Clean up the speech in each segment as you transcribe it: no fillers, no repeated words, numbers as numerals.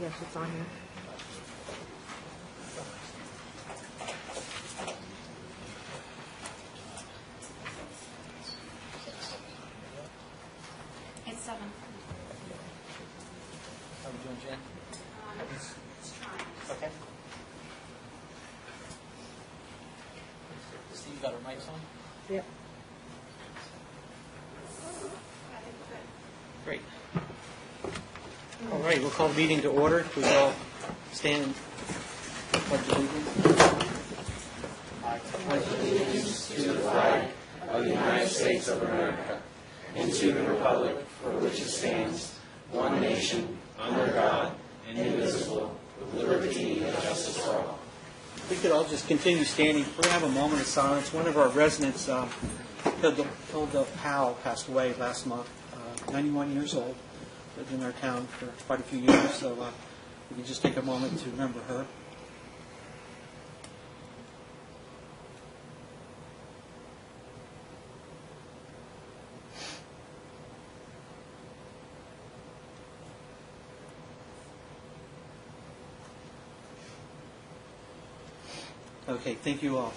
Yes, it's on here. It's 7. How are we doing, Jen? It's trying. Okay. Steve, got our mics on? Yep. Great. All right, we'll call the meeting to order. We all stand and pledge allegiance. I pledge allegiance to the flag of the United States of America and to the republic for which it stands, one nation, under God, indivisible, with liberty and justice for all. We could all just continue standing. We're going to have a moment of silence. One of our residents, Hilda Powell, passed away last month, 91 years old. Lived in our town for quite a few years, so we can just take a moment to remember her. Okay, thank you all.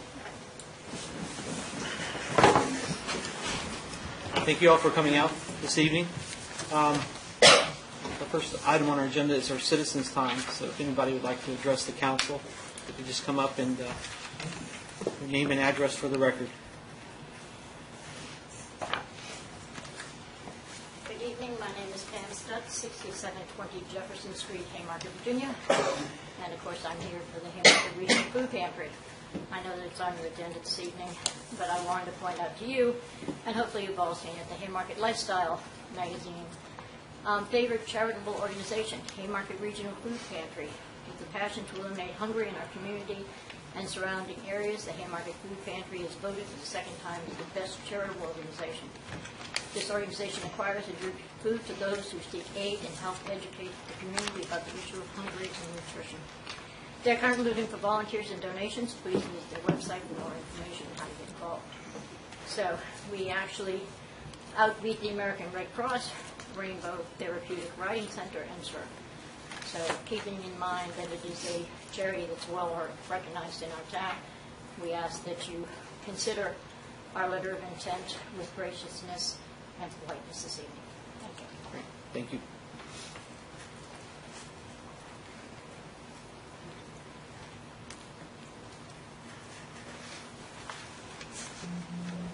Thank you all for coming out this evening. The first item on our agenda is our citizens' time. So if anybody would like to address the council, if you just come up and your name and address for the record. Good evening. My name is Pam Stutz, 6720 Jefferson Street, Haymarket, Virginia. And of course, I'm here for the Haymarket Regional Food Pantry. I know that it's on your agenda this evening, but I wanted to point out to you, and hopefully you've all seen it, the Haymarket Lifestyle magazine. Favorite charitable organization, Haymarket Regional Food Pantry. With a passion to eliminate hunger in our community and surrounding areas, the Haymarket Food Pantry is voted for the second time as the best charitable organization. This organization acquires and distributes food to those who seek aid and help educate the community about the issue of hunger and nutrition. They're currently looking for volunteers and donations. Please visit their website for more information on how to get involved. So we actually outbeat the American Red Cross, Rainbow Therapeutic Riding Center, and CERN. So keeping in mind that it is a charity that's well recognized in our town, we ask that you consider our letter of intent with graciousness and politeness this evening. Thank you. Great. Thank you.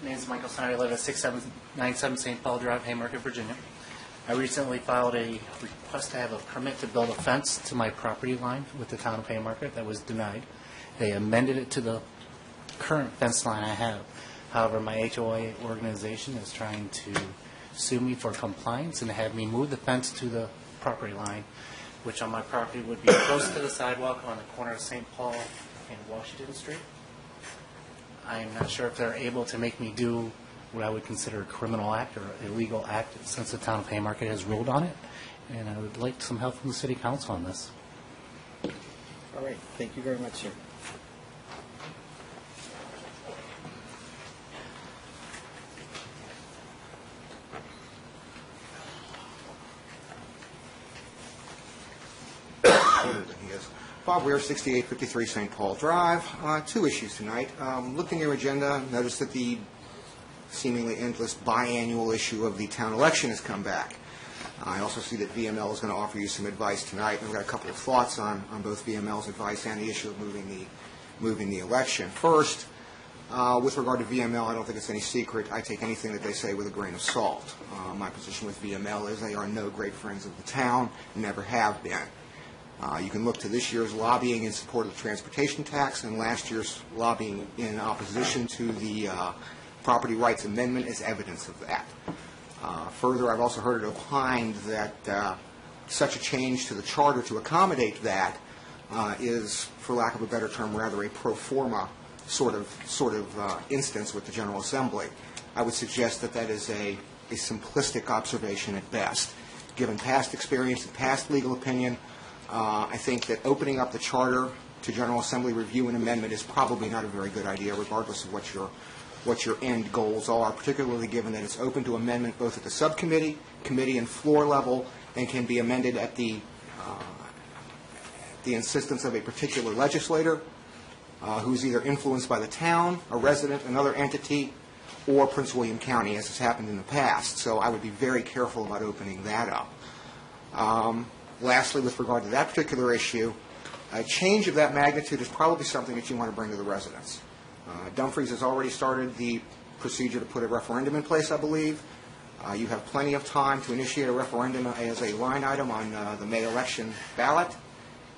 My name is Michael Snyder. I live at 6797 St. Paul Drive, Haymarket, Virginia. I recently filed a request to have a permit to build a fence to my property line with the town of Haymarket that was denied. They amended it to the current fence line I have. However, my HOA organization is trying to sue me for compliance and have me move the fence to the property line, which on my property would be close to the sidewalk on the corner of St. Paul and Washington Street. I'm not sure if they're able to make me do what I would consider a criminal act or illegal act since the town of Haymarket has ruled on it, and I would like some help from the city council on this. All right. Thank you very much, sir. Bob Weir, 6853 St. Paul Drive. Two issues tonight. Looked in your agenda, noticed that the seemingly endless biannual issue of the town election has come back. I also see that VML is going to offer you some advice tonight, and I've got a couple of thoughts on both VML's advice and the issue of moving the election. First, with regard to VML, I don't think it's any secret. I take anything that they say with a grain of salt. My position with VML is they are no great friends of the town, never have been. You can look to this year's lobbying in support of the transportation tax and last year's lobbying in opposition to the property rights amendment as evidence of that. Further, I've also heard it opined that such a change to the charter to accommodate that is, for lack of a better term, rather a pro forma sort of instance with the General Assembly. I would suggest that that is a simplistic observation at best. Given past experience and past legal opinion, I think that opening up the charter to General Assembly review and amendment is probably not a very good idea, regardless of what your end goals are, particularly given that it's open to amendment both at the subcommittee, committee, and floor level, and can be amended at the the insistence of a particular legislator who's either influenced by the town, a resident, another entity, or Prince William County, as has happened in the past. So I would be very careful about opening that up. Lastly, with regard to that particular issue, a change of that magnitude is probably something that you want to bring to the residents. Dumfries has already started the procedure to put a referendum in place, I believe. You have plenty of time to initiate a referendum as a line item on the May election ballot,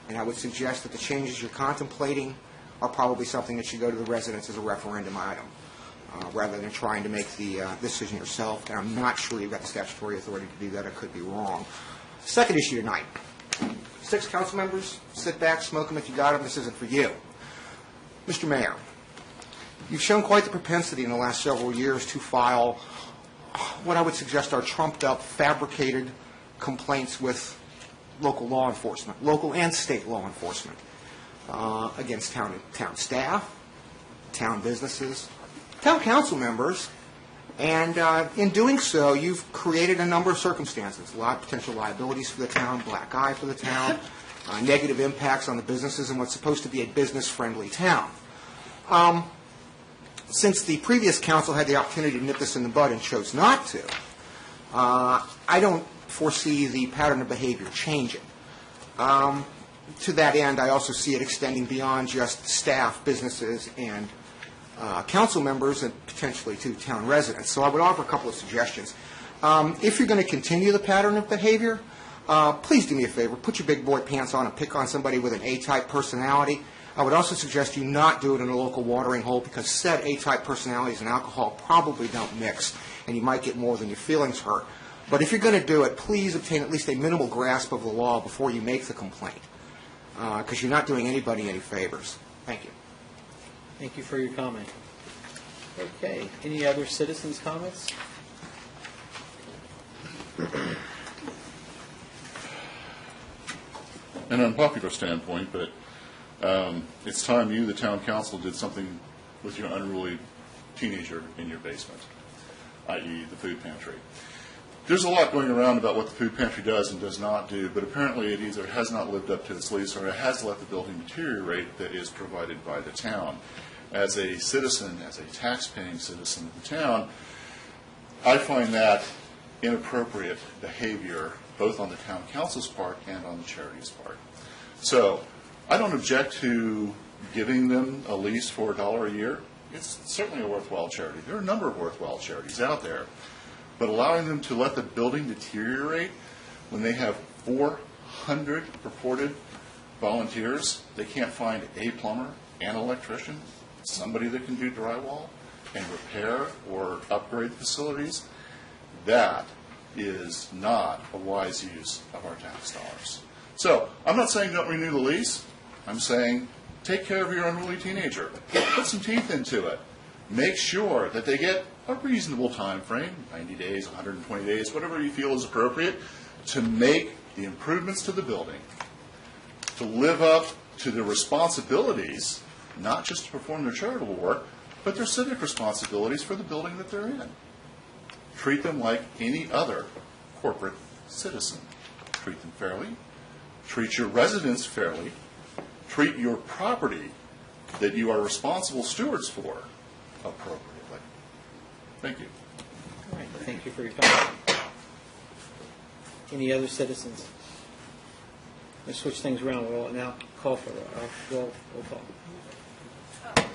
and I would suggest that the changes you're contemplating are probably something that should go to the residents as a referendum item, rather than trying to make the decision yourself. And I'm not sure you've got the statutory authority to do that. I could be wrong. Second issue tonight. 6 council members, sit back, smoke them if you got them. This isn't for you. Mr. Mayor, you've shown quite the propensity in the last several years to file what I would suggest are trumped-up, fabricated complaints with local law enforcement, local and state law enforcement, against town staff, town businesses, town council members, and in doing so, you've created a number of circumstances, a lot of potential liabilities for the town, black eye for the town, negative impacts on the businesses in what's supposed to be a business-friendly town. Since the previous council had the opportunity to nip this in the bud and chose not to, I don't foresee the pattern of behavior changing. To that end, I also see it extending beyond just staff, businesses, and council members, and potentially to town residents. So I would offer a couple of suggestions. If you're going to continue the pattern of behavior, please do me a favor, put your big boy pants on and pick on somebody with an A-type personality. I would also suggest you not do it in a local watering hole, because said A-type personalities and alcohol probably don't mix, and you might get more than your feelings hurt. But if you're going to do it, please obtain at least a minimal grasp of the law before you make the complaint, because you're not doing anybody any favors. Thank you. Thank you for your comment. Okay, any other citizens' comments? An unpopular standpoint, but it's time you, the town council, did something with your unruly teenager in your basement, i.e. the food pantry. There's a lot going around about what the food pantry does and does not do, but apparently it either has not lived up to its lease or it has let the building deteriorate that is provided by the town. As a citizen, as a tax-paying citizen of the town, I find that inappropriate behavior both on the town council's part and on the charity's part. So I don't object to giving them a lease for $1 a year. It's certainly a worthwhile charity. There are a number of worthwhile charities out there. But allowing them to let the building deteriorate when they have 400 purported volunteers, they can't find a plumber, an electrician, somebody that can do drywall and repair or upgrade facilities, that is not a wise use of our tax dollars. So I'm not saying don't renew the lease. I'm saying take care of your unruly teenager. Put some teeth into it. Make sure that they get a reasonable time frame, 90 days, 120 days, whatever you feel is appropriate, to make the improvements to the building, to live up to their responsibilities, not just to perform their charitable work, but their civic responsibilities for the building that they're in. Treat them like any other corporate citizen. Treat them fairly. Treat your residents fairly. Treat your property that you are responsible stewards for appropriately. Thank you. All right, thank you for your comment. Any other citizens? Let's switch things around. We'll now call for roll call.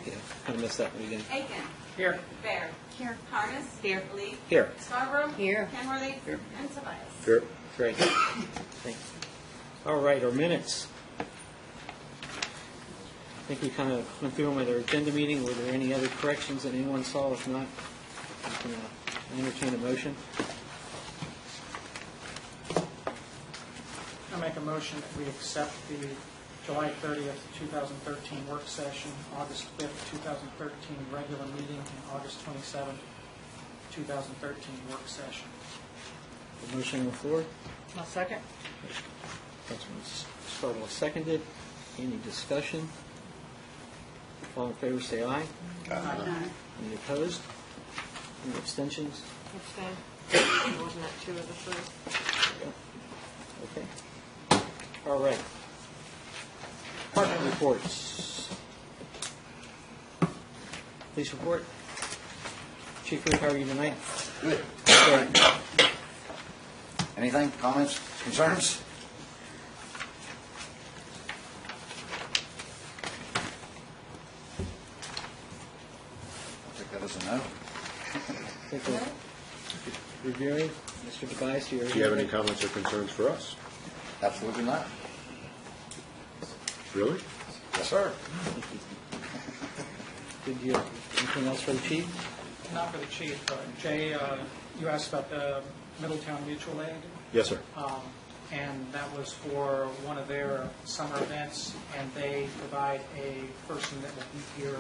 Yeah, kind of missed that one again. Aiken. Here. Bear. Here. Harness. Here. Lee. Here. Scarborough. Here. Kenworthy. Here. And Tobias. Here. Great. Thanks. All right, our minutes. I think we kind of went through them at our agenda meeting. Were there any other corrections that anyone saw? If not, we can entertain a motion. I make a motion that we accept the July 30th, 2013 work session, August 5th, 2013 regular meeting, and August 27th, 2013 work session. The motion on the floor. I'll second. Councilman Scarborough seconded. Any discussion? All in favor, say aye. Aye. Any opposed? Any abstentions? Abstain. Wasn't that 2 of the 3? Okay. All right. Department reports. Police report. Chief Rick, how are you tonight? Good. Good. Anything, comments, concerns? Take that as a no. Take a reviewing. Mr. DeBiase, Do you have any comments or concerns for us? Absolutely not. Really? Yes, sir. Did you have anything else for the chief? Not for the chief, but Jay, you asked about the Middletown Mutual Aid, Yes, sir. and that was for one of their summer events, and they provide a person that will be here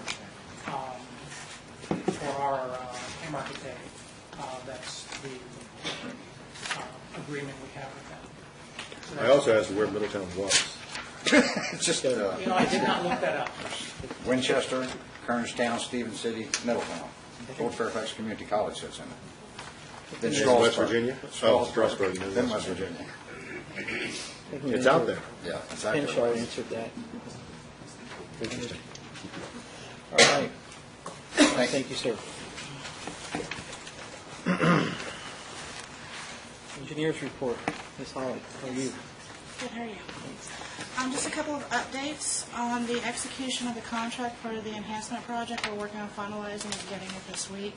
for our Haymarket Day. That's the agreement we have with them. So I also asked where Middletown was. It's just You know, I did not look that up. Winchester, Kernstown, Stevens City, Middletown. Fort Fairfax Community College sits in it. Then In West Strasburg. Virginia? Oh, Strasburg, Strasburg. then West Virginia. It's out there. Yeah, exactly. Henshaw answered that. Interesting. All right. Thank you, sir. Engineers report. Ms. Holly, how are you? Good, how are you? Just a couple of updates on the execution of the contract for the enhancement project. We're working on finalizing and getting it this week.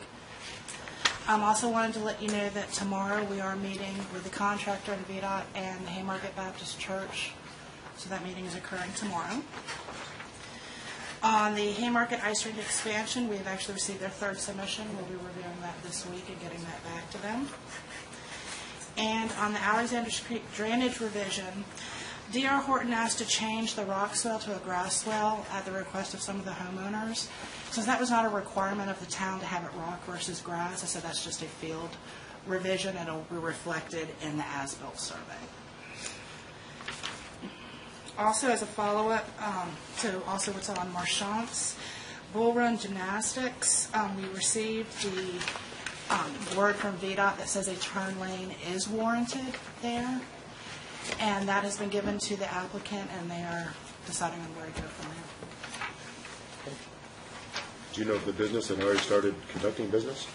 Also wanted to let you know that tomorrow we are meeting with the contractor in VDOT and the Haymarket Baptist Church. So that meeting is occurring tomorrow. On the Haymarket Ice Rink expansion, we've actually received their third submission. We'll be reviewing that this week and getting that back to them. And on the Alexander's Creek drainage revision, D.R. Horton asked to change the rock swell to a grass swell at the request of some of the homeowners. Since that was not a requirement of the town to have it rock versus grass, I said that's just a field revision and it'll be reflected in the as-built survey. Also, as a follow-up to also what's on Marchante's Bull Run Gymnastics, we received the word from VDOT that says a turn lane is warranted there, and that has been given to the applicant, and they are deciding on where to go from there. Do you know if the business had already started conducting business?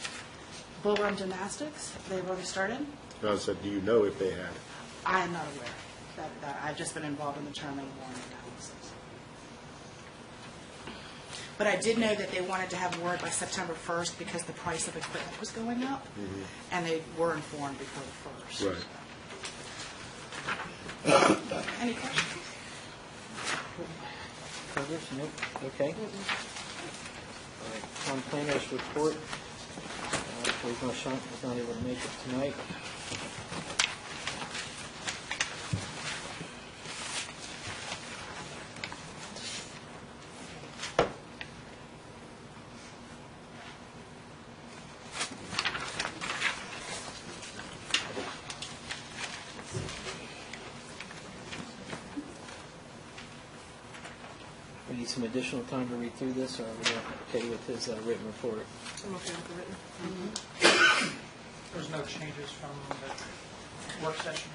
Bull Run Gymnastics, they've already started? No, I said, do you know if they had? I am not aware. That I've just been involved in the turn lane warning analysis. But I did know that they wanted to have word by September 1st because the price of equipment was going up, and they were informed before the 1st. Right. Any questions? Progress? Nope. Okay. All right. Town planners report. Dave Marchant was not able to make it tonight. We need some additional time to read through this, or are we okay with his written report? I'm okay with the written. There's no changes from the work session?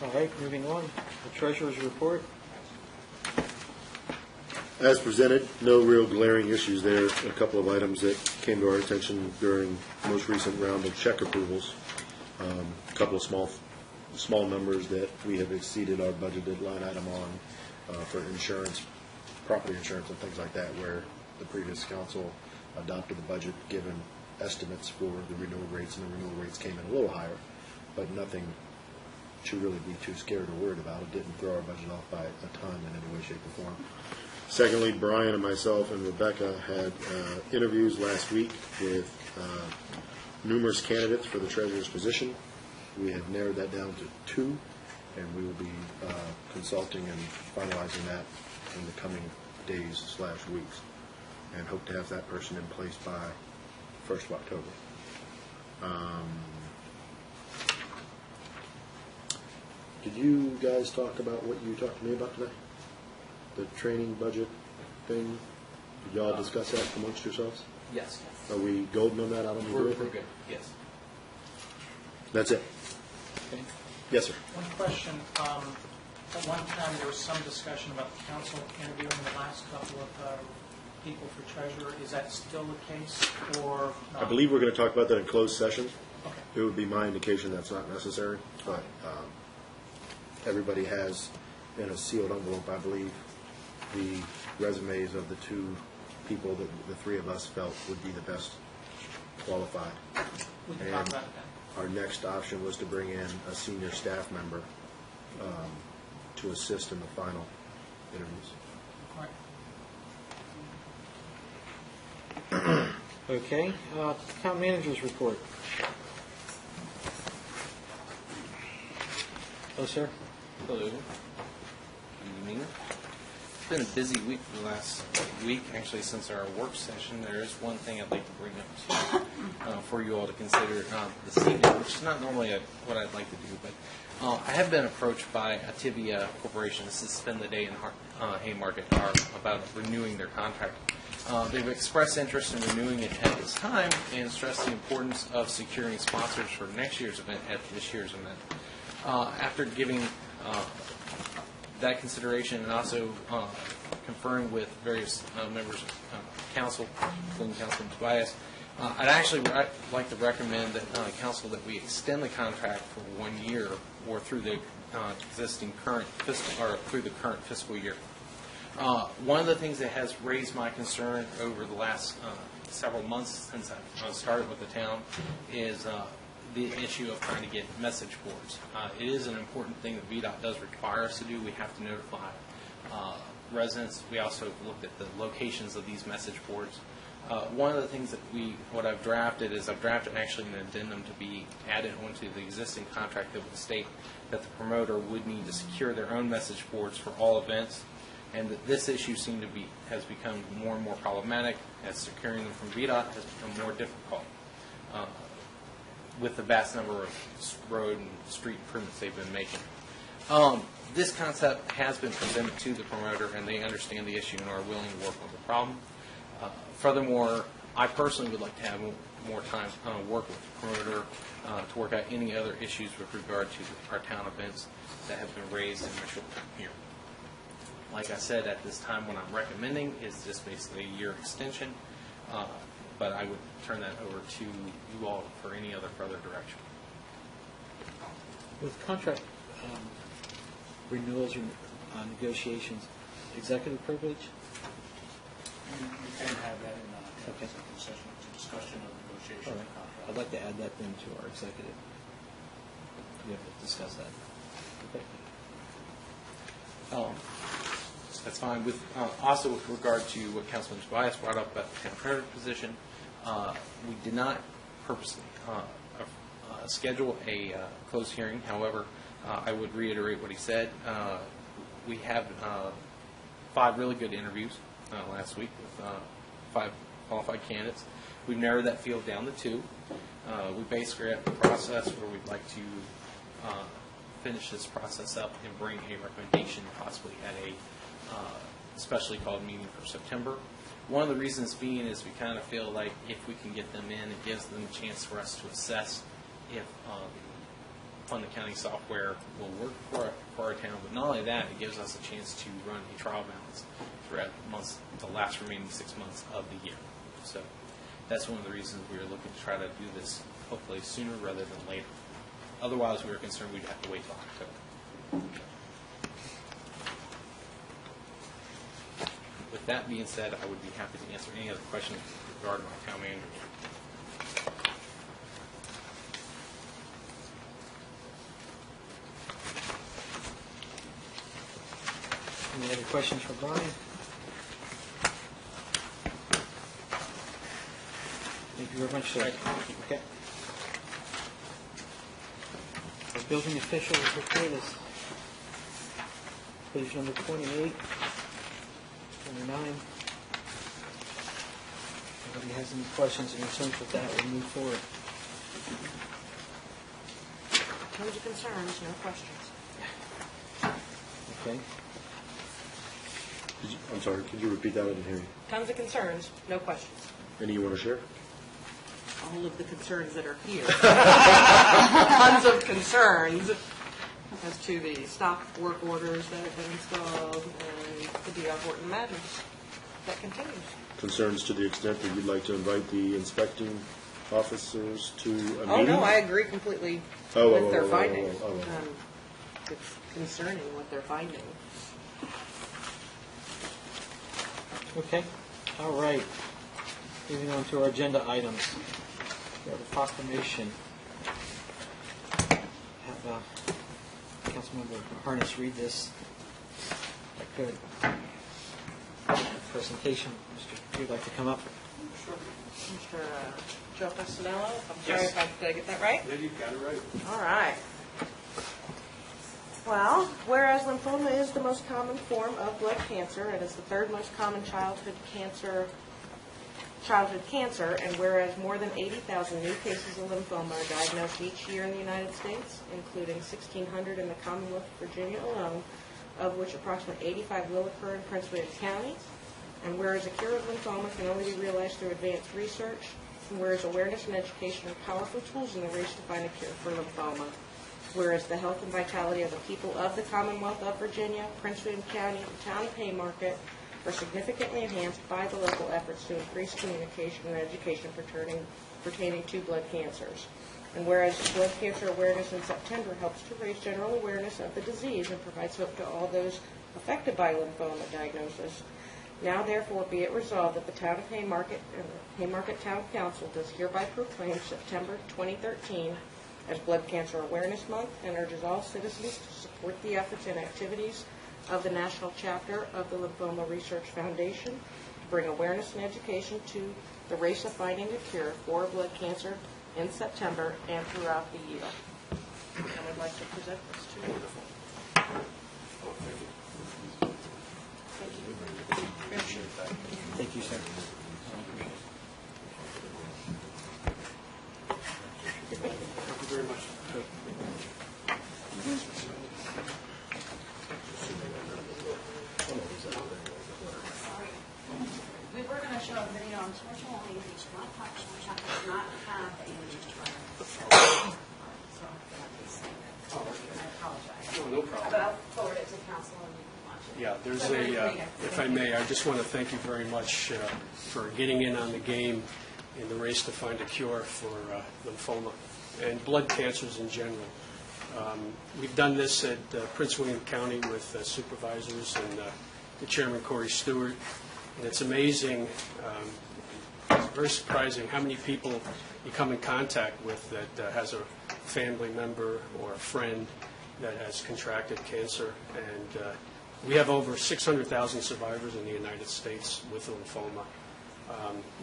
All right, moving on. The treasurer's report. As presented, no real glaring issues there. A couple of items that came to our attention during the most recent round of check approvals. A couple of small numbers that we have exceeded our budgeted line item on for insurance, property insurance and things like that, where the previous council adopted the budget given estimates for the renewal rates, and the renewal rates came in a little higher, but nothing to really be too scared or worried about. It didn't throw our budget off by a ton in any way, shape, or form. Secondly, Brian and myself and Rebecca had interviews last week with numerous candidates for the treasurer's position. We have narrowed that down to 2, and we will be consulting and finalizing that in the coming days/weeks, and hope to have that person in place by 1st of October. Did you guys talk about what you talked to me about today? The training budget thing? Did y'all discuss that amongst yourselves? Yes. Are we golden on that? I don't need to do We're anything? good, yes. That's it. Okay. Yes, sir. One question. At one time, there was some discussion about the council interviewing the last couple of people for treasurer. Is that still the case, or not? I believe we're going to talk about that in closed session. Okay. It would be my indication that's not necessary, but everybody has, in a sealed envelope, I believe, the resumes of the two people that the three of us felt would be the best qualified. We can talk And about that. our next option was to bring in a senior staff member to assist in the final interviews. All right. Okay, town manager's report. Oh, sir? Hello. Good evening. It's been a busy week for the last week, actually, since our work session. There is one thing I'd like to bring up for you all to consider this evening, which is not normally what I'd like to do, but I have been approached by Ativia Corporation to spend the day in Haymarket about renewing their contract. They've expressed interest in renewing it at this time and stressed the importance of securing sponsors for next year's event at this year's event. After giving that consideration and also conferring with various members of council, including Councilman Tobias, I'd actually like to recommend that council that we extend the contract for 1 year or through the existing current fiscal or through the current fiscal year. One of the things that has raised my concern over the last several months since I started with the town is the issue of trying to get message boards. It is an important thing that VDOT does require us to do. We have to notify residents. We also looked at the locations of these message boards. One of the things that what I've drafted is I've drafted actually an addendum to be added onto the existing contract that would state that the promoter would need to secure their own message boards for all events, and that this issue has become more and more problematic as securing them from VDOT has become more difficult with the vast number of road and street improvements they've been making. This concept has been presented to the promoter, and they understand the issue and are willing to work on the problem. Furthermore, I personally would like to have more time work with the promoter to work out any other issues with regard to our town events that have been raised in my short time here. Like I said, at this time, what I'm recommending is just basically a year extension, but I would turn that over to you all for any other further direction. With contract renewals or negotiations, executive privilege? You can have that in Okay. executive session, it's a discussion of negotiation All of right. contract. I'd like to add that then to our executive. We have to discuss that. Okay. That's fine. Also with regard to what Councilman Tobias brought up about the town clerk position, we did not purposely schedule a closed hearing. However, I would reiterate what he said. We had 5 really good interviews last week with 5 qualified candidates. We've narrowed that field down to 2. We basically are at the process where we'd like to finish this process up and bring a recommendation possibly at a specially called meeting for September. One of the reasons being is we kind of feel like if we can get them in, it gives them a chance for us to assess if fund accounting software will work for our town. But not only that, it gives us a chance to run a trial balance throughout the last remaining 6 months of the year. So that's one of the reasons we are looking to try to do this hopefully sooner rather than later. Otherwise, we were concerned we'd have to wait till October. With that being said, I would be happy to answer any other questions regarding my town manager. Any other questions for Brian? Thank you very much, sir. Okay. The building official report is page number 28, 29. Anybody has any questions or concerns with that, we'll move forward. Terms of concerns, no questions. Okay. I'm sorry, could you repeat that? I didn't hear you. Tons of concerns, no questions. Any you want to share? All of the concerns that are here. Tons of concerns, as to the stop work orders that have been installed and the D.R. Horton matters. That continues. Concerns to the extent that you'd like to invite the inspecting officers to a meeting? Oh, no, I agree completely with their findings. It's concerning what they're finding. Okay, all right. Moving on to our agenda items. We have a proclamation. Have Councilmember Harness read this. If I could. Presentation. Mr. If you'd like to come up. Mr. Joe Castanello, I'm sorry if did I get that right? Yeah, you got it right. All right. Well, whereas lymphoma is the most common form of blood cancer and is the third most common childhood cancer, and whereas more than 80,000 new cases of lymphoma are diagnosed each year in the United States, including 1,600 in the Commonwealth of Virginia alone, of which approximately 85 will occur in Prince William County, and whereas a cure of lymphoma can only be realized through advanced research, and whereas awareness and education are powerful tools in the race to find a cure for lymphoma, whereas the health and vitality of the people of the Commonwealth of Virginia, Prince William County, and the town of Haymarket are significantly enhanced by the local efforts to increase communication and education pertaining to blood cancers. And whereas blood cancer awareness in September helps to raise general awareness of the disease and provides hope to all those affected by lymphoma diagnosis, now therefore be it resolved that the town of Haymarket and the Haymarket Town Council does hereby proclaim September 2013 as Blood Cancer Awareness Month and urges all citizens to support the efforts and activities of the national chapter of the Lymphoma Research Foundation to bring awareness and education to the race of finding a cure for blood cancer in September and throughout the year. And I'd like to present this to you. Thank you, sir. Thank you very much. We were going to show a video, unfortunately, it's not functional, it does not have the images to run. So, I apologize. Oh, no problem. But I'll forward it to council and you can watch it. Yeah, there's if I may, I just want to thank you very much for getting in on the game in the race to find a cure for lymphoma and blood cancers in general. We've done this at Prince William County with supervisors and the chairman, Corey Stewart, and it's amazing, it's very surprising how many people you come in contact with that has a family member or a friend that has contracted cancer, and we have over 600,000 survivors in the United States with lymphoma.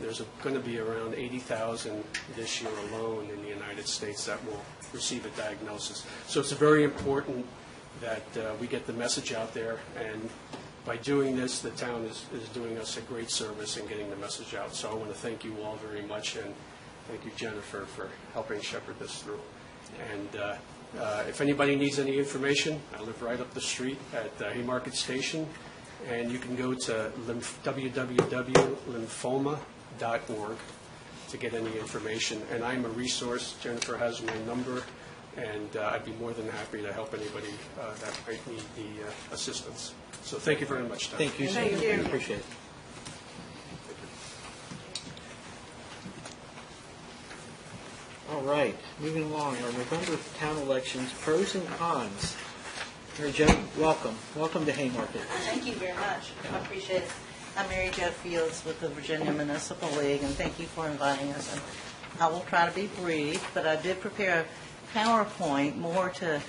There's going to be around 80,000 this year alone in the United States that will receive a diagnosis. So it's very important that we get the message out there, and by doing this, the town is doing us a great service in getting the message out. So I want to thank you all very much, and thank you, Jennifer, for helping shepherd this through. And if anybody needs any information, I live right up the street at Haymarket Station, and you can go to www.lymphoma.org to get any information. And I'm a resource. Jennifer has my number, and I'd be more than happy to help anybody that might need the assistance. So thank you very much, Tom. Thank you, sir. Thank you. Appreciate it. All right, moving along, our November town elections, pros and cons. Mary Jo, welcome. Welcome to Haymarket. Thank you very much. I appreciate it. I'm Mary Jo Fields with the Virginia Municipal League, and thank you for inviting us. And I will try to be brief, but I did prepare a PowerPoint more to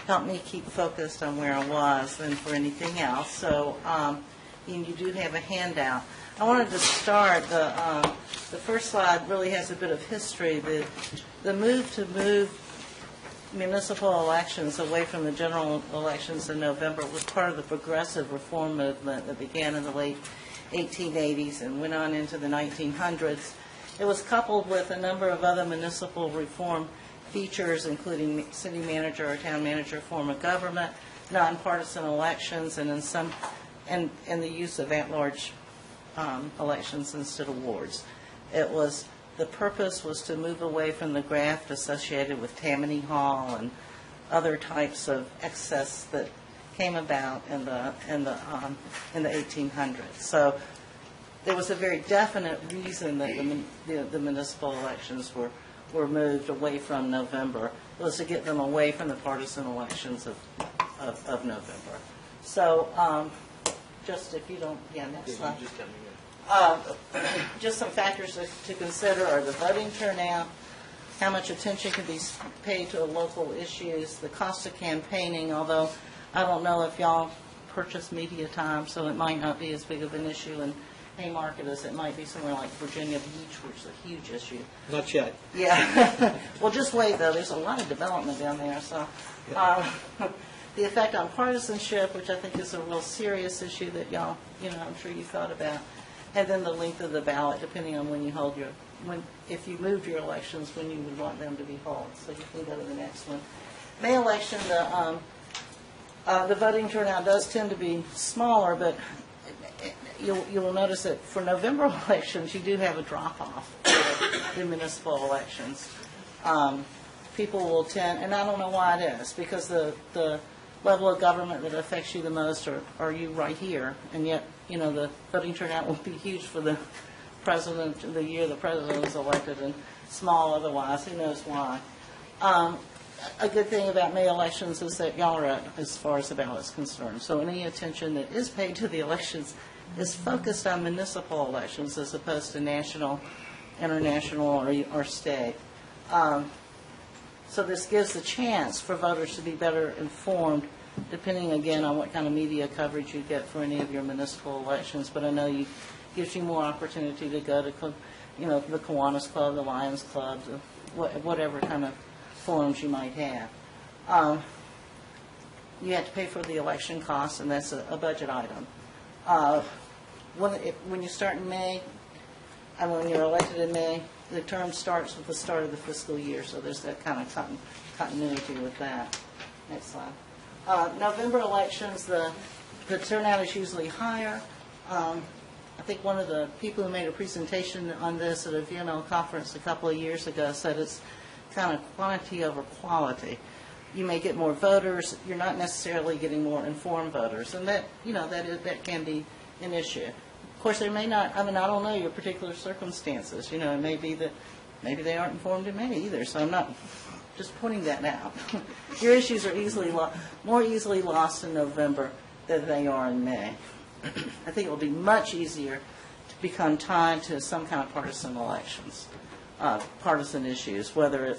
help me keep focused on where I was than for anything else. So and you do have a handout. I wanted to start, the first slide really has a bit of history. The move to move municipal elections away from the general elections in November was part of the progressive reform movement that began in the late 1880s and went on into the 1900s. It was coupled with a number of other municipal reform features, including city manager or town manager form of government, nonpartisan elections, and and the use of at-large elections instead of wards. The purpose was to move away from the graft associated with Tammany Hall and other types of excess that came about in the 1800s. So there was a very definite reason that the municipal elections were moved away from November. It was to get them away from the partisan elections of November. So just if you don't, next slide. Just some factors to consider are the voting turnout, how much attention can be paid to local issues, the cost of campaigning, although I don't know if y'all purchase media time, so it might not be as big of an issue in Haymarket as it might be somewhere like Virginia Beach, which is a huge issue. Not yet. Yeah. Well, just wait, though. There's a lot of development down there, so. The effect on partisanship, which I think is a real serious issue that y'all, I'm sure you thought about. And then the length of the ballot, depending on when you hold if you moved your elections, when you would want them to be held. So you can go to the next one. May election, the voting turnout does tend to be smaller, but you'll notice that for November elections, you do have a drop-off for the municipal elections. People will tend, and I don't know why it is, because the level of government that affects you the most are you right here, and yet, the voting turnout will be huge for the president, the year the president was elected, and small otherwise. Who knows why? A good thing about May elections is that y'all are at as far as the ballot's concerned. So any attention that is paid to the elections is focused on municipal elections as opposed to national, international, or state. So this gives the chance for voters to be better informed, depending, again, on what kind of media coverage you get for any of your municipal elections. But I know it gives you more opportunity to go to, the Kiwanis Club, the Lions Club, whatever kind of forums you might have. You have to pay for the election costs, and that's a budget item. When you start in May, and when you're elected in May, the term starts with the start of the fiscal year, so there's that kind of continuity with that. Next slide. November elections, the turnout is usually higher. I think one of the people who made a presentation on this at a VML conference a couple of years ago said it's kind of quantity over quality. You may get more voters, you're not necessarily getting more informed voters, and that can be an issue. Of course, there may not, I don't know your particular circumstances. It may be that maybe they aren't informed in May either, so I'm not just pointing that out. Your issues are more easily lost in November than they are in May. I think it will be much easier to become tied to some kind of partisan elections, partisan issues, whether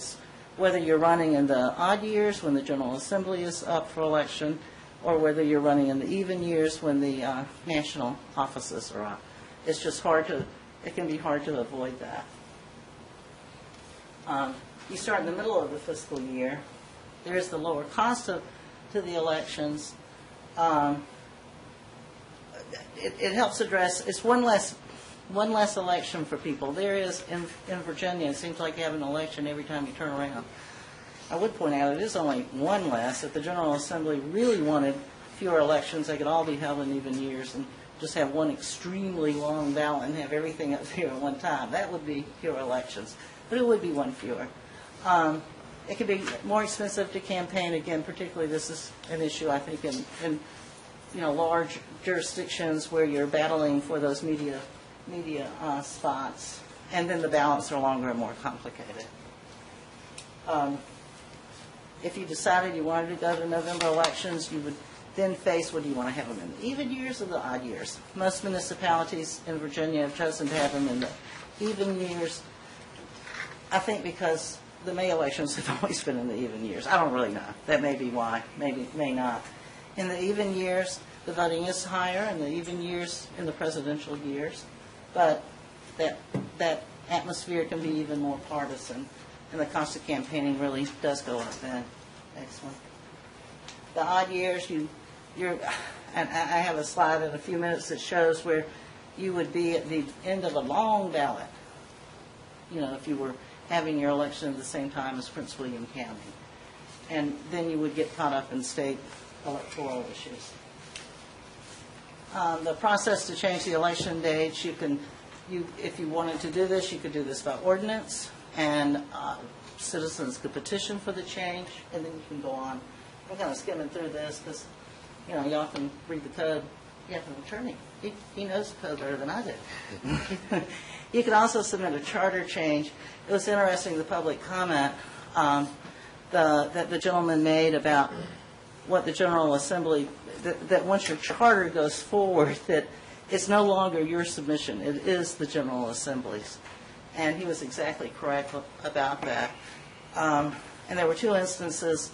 you're running in the odd years when the General Assembly is up for election, or whether you're running in the even years when the national offices are up. It's just it can be hard to avoid that. You start in the middle of the fiscal year. There is the lower cost to the elections. It helps address, it's one less election for people. There is, in Virginia, it seems like you have an election every time you turn around. I would point out it is only one less. If the General Assembly really wanted fewer elections, they could all be held in even years and just have one extremely long ballot and have everything up there at one time. That would be fewer elections, but it would be one fewer. It could be more expensive to campaign. Again, particularly this is an issue, I think, in large jurisdictions where you're battling for those media spots, and then the ballots are longer and more complicated. If you decided you wanted to go to November elections, you would then face, what do you want to have them in, the even years or the odd years? Most municipalities in Virginia have chosen to have them in the even years, I think because the May elections have always been in the even years. I don't really know. That may be why, maybe may not. In the even years, the voting is higher, in the even years, in the presidential years, but that atmosphere can be even more partisan, and the cost of campaigning really does go up then. Next one. The odd years, and I have a slide in a few minutes that shows where you would be at the end of a long ballot, if you were having your election at the same time as Prince William County. And then you would get caught up in state electoral issues. The process to change the election dates, if you wanted to do this, you could do this by ordinance. and citizens could petition for the change, and then you can go on. I'm kind of skimming through this because, y'all can read the code. You have an attorney. He knows the code better than I do. You can also submit a charter change. It was interesting, the public comment that the gentleman made about what the General Assembly, that once your charter goes forward, that it's no longer your submission, it is the General Assembly's. And he was exactly correct about that. And there were two instances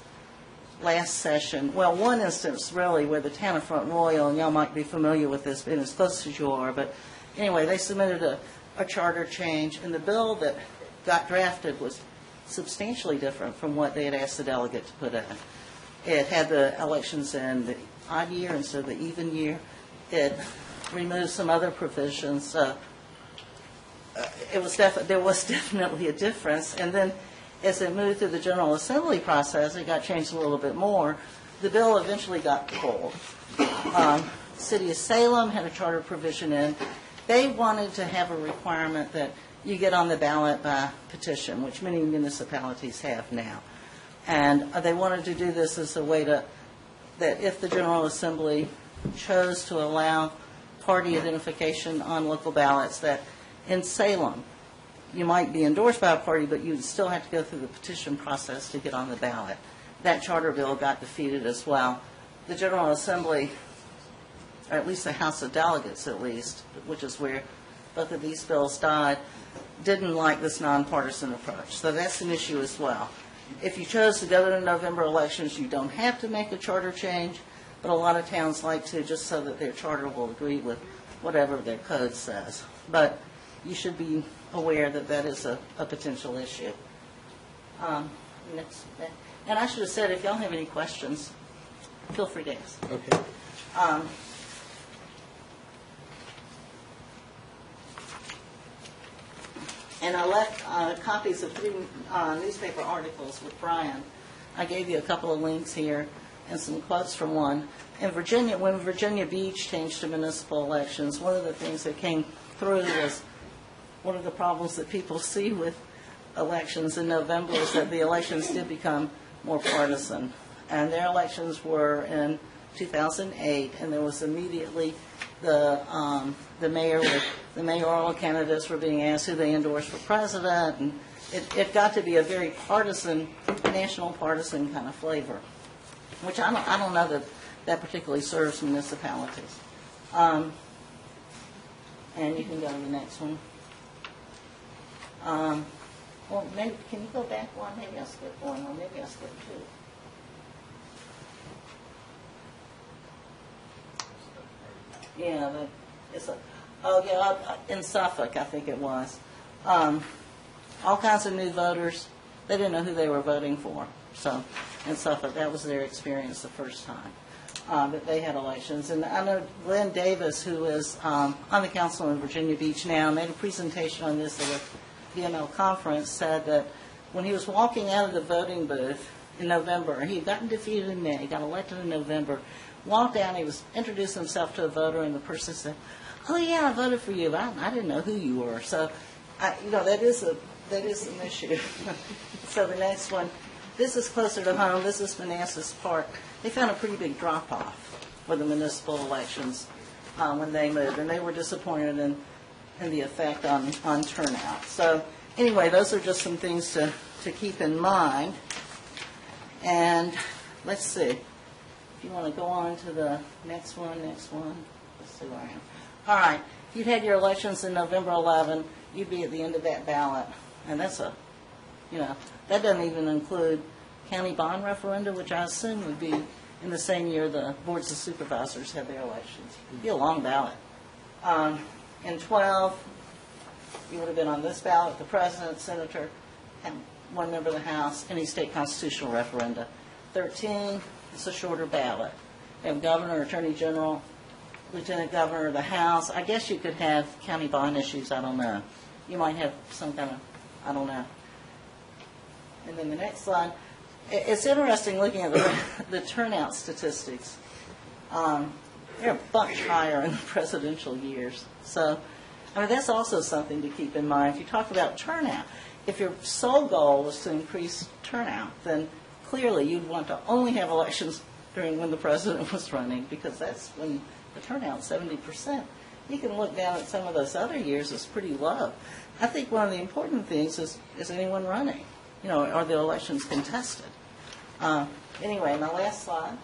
last session, well, one instance really where the town of Front Royal, and y'all might be familiar with this, being as close as you are, but anyway, they submitted a charter change, and the bill that got drafted was substantially different from what they had asked the delegate to put in. It had the elections in the odd year instead of the even year. It removed some other provisions. There was definitely a difference. And then as it moved through the General Assembly process, it got changed a little bit more. The bill eventually got pulled. City of Salem had a charter provision in. They wanted to have a requirement that you get on the ballot by petition, which many municipalities have now. And they wanted to do this as a way that if the General Assembly chose to allow party identification on local ballots, that in Salem, you might be endorsed by a party, but you'd still have to go through the petition process to get on the ballot. That charter bill got defeated as well. The General Assembly, or at least the House of Delegates at least, which is where both of these bills died, didn't like this nonpartisan approach. So that's an issue as well. If you chose to go to the November elections, you don't have to make a charter change, but a lot of towns like to, just so that their charter will agree with whatever their code says. But you should be aware that that is a potential issue. Next, and I should have said, if y'all have any questions, feel free to ask. Okay. And I left copies of 3 newspaper articles with Brian. I gave you a couple of links here and some quotes from one. In Virginia, when Virginia Beach changed to municipal elections, one of the things that came through was one of the problems that people see with elections in November is that the elections did become more partisan. And their elections were in 2008, and there was immediately the mayoral candidates were being asked who they endorsed for president, and it got to be a very partisan, national partisan kind of flavor, which I don't know that particularly serves municipalities. And you can go to the next one. Well, maybe, can you go back one? Maybe I'll skip one, or maybe I'll skip 2. Yeah, in Suffolk, I think it was. All kinds of new voters. They didn't know who they were voting for. So in Suffolk, that was their experience the first time that they had elections. And I know Glenn Davis, who is on the council in Virginia Beach now, made a presentation on this at a VML conference, said that when he was walking out of the voting booth in November, he had gotten defeated in May, got elected in November, walked down, he was introduced himself to a voter, and the person said, "Oh yeah, I voted for you. I didn't know who you were." So, that is an issue. So the next one, this is closer to home. This is Manassas Park. They found a pretty big drop off for the municipal elections when they moved, and they were disappointed in the effect on turnout. So anyway, those are just some things to keep in mind. And let's see. You want to go on to the next one. Let's see where I am. All right. If you had your elections in November 11, you'd be at the end of that ballot. And that's that doesn't even include county bond referenda, which I assume would be in the same year the boards of supervisors had their elections. It'd be a long ballot. In 12, you would have been on this ballot, the president, senator, and one member of the House, any state constitutional referenda. 13, it's a shorter ballot. You have governor, attorney general, lieutenant governor of the House. I guess you could have county bond issues, I don't know. You might have some kind of, I don't know. And then the next slide. It's interesting looking at the turnout statistics. They're a bunch higher in the presidential years. So, that's also something to keep in mind. If you talk about turnout, if your sole goal is to increase turnout, then clearly you'd want to only have elections during when the president was running, because that's when the turnout's 70%. You can look down at some of those other years, it's pretty low. I think one of the important things is anyone running? You know, are the elections contested? Anyway, my last slide,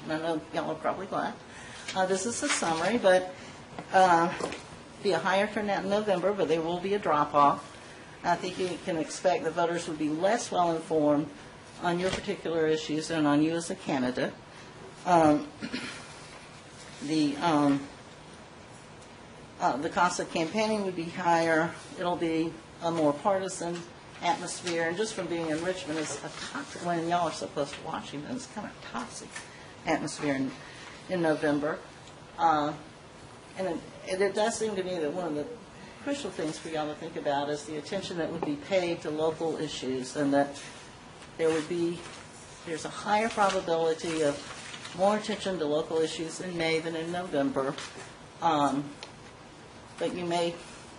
and I know y'all are probably glad. This is a summary, but be a higher turnout in November, but there will be a drop-off. I think you can expect the voters would be less well-informed on your particular issues than on you as a candidate. The cost of campaigning would be higher. It'll be a more partisan atmosphere, and just from being in Richmond, it's a toxic, when y'all are so close to Washington, it's kind of toxic atmosphere in November. And it does seem to me that one of the crucial things for y'all to think about is the attention that would be paid to local issues, and that there's a higher probability of more attention to local issues in May than in November. But you may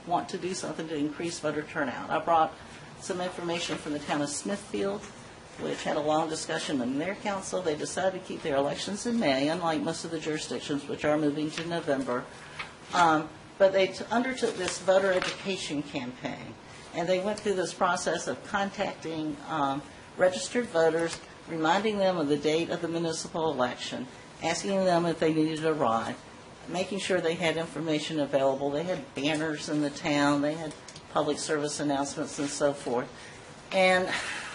want to do something to increase voter turnout. I brought some information from the town of Smithfield, which had a long discussion in their council. They decided to keep their elections in May, unlike most of the jurisdictions, which are moving to November. But they undertook this voter education campaign, and they went through this process of contacting registered voters, reminding them of the date of the municipal election, asking them if they needed a ride, making sure they had information available. They had banners in the town, they had public service announcements and so forth. And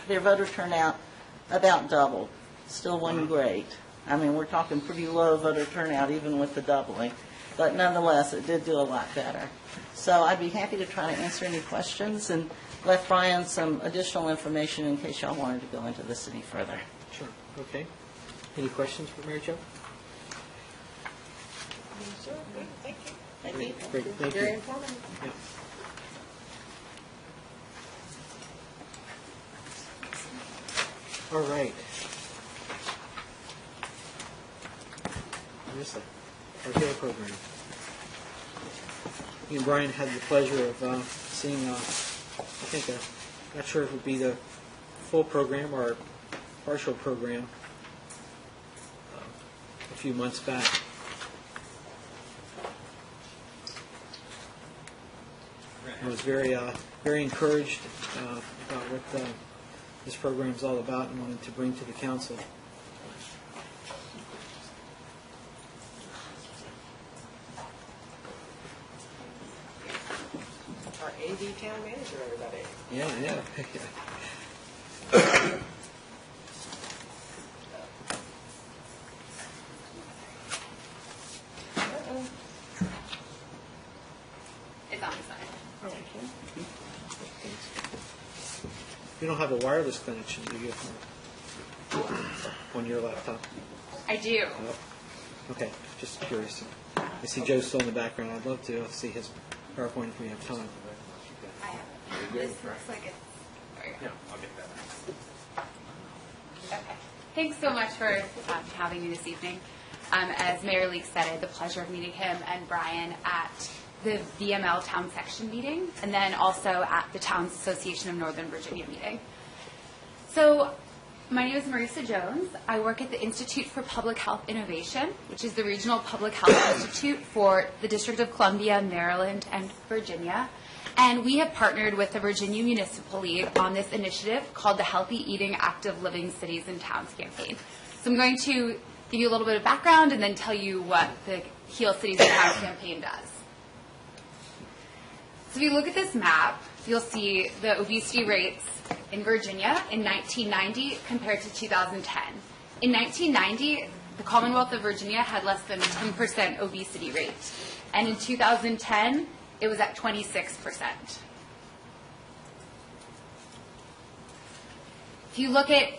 their voter turnout about doubled. Still wasn't great. I mean, we're talking pretty low voter turnout even with the doubling. But nonetheless, it did do a lot better. So I'd be happy to try to answer any questions and left Brian some additional information in case y'all wanted to go into this any further. Sure, okay. Any questions for Mary Jo? Thank you. Thank you. Great, thank you. Very informative. Yeah. All right. Here's the RTO program. Me and Brian had the pleasure of seeing, I think, not sure if it would be the full program or partial program a few months back. I was very encouraged about what this program is all about and wanted to bring to the council. Our AD town manager, everybody. Yeah. It's on the side. You don't have a wireless connection, do you? On your laptop? I do. Oh, okay, just curious. I see Joe's still in the background. I'd love to see his PowerPoint if we have time. I have it. This looks like it's... There you go. I'll get that. Okay. Thanks so much for having me this evening. As Mayor Leek said, I had the pleasure of meeting him and Brian at the VML Town Section meeting, and then also at the Towns Association of Northern Virginia meeting. So, my name is Marisa Jones. I work at the Institute for Public Health Innovation, which is the regional public health institute for the District of Columbia, Maryland, and Virginia. And we have partnered with the Virginia Municipal League on this initiative called the Healthy Eating, Active Living Cities and Towns campaign. So I'm going to give you a little bit of background and then tell you what the Heal Cities and Towns campaign does. So if you look at this map, you'll see the obesity rates in Virginia in 1990 compared to 2010. In 1990, the Commonwealth of Virginia had less than 10% obesity rate. And in 2010, it was at 26%. If you look at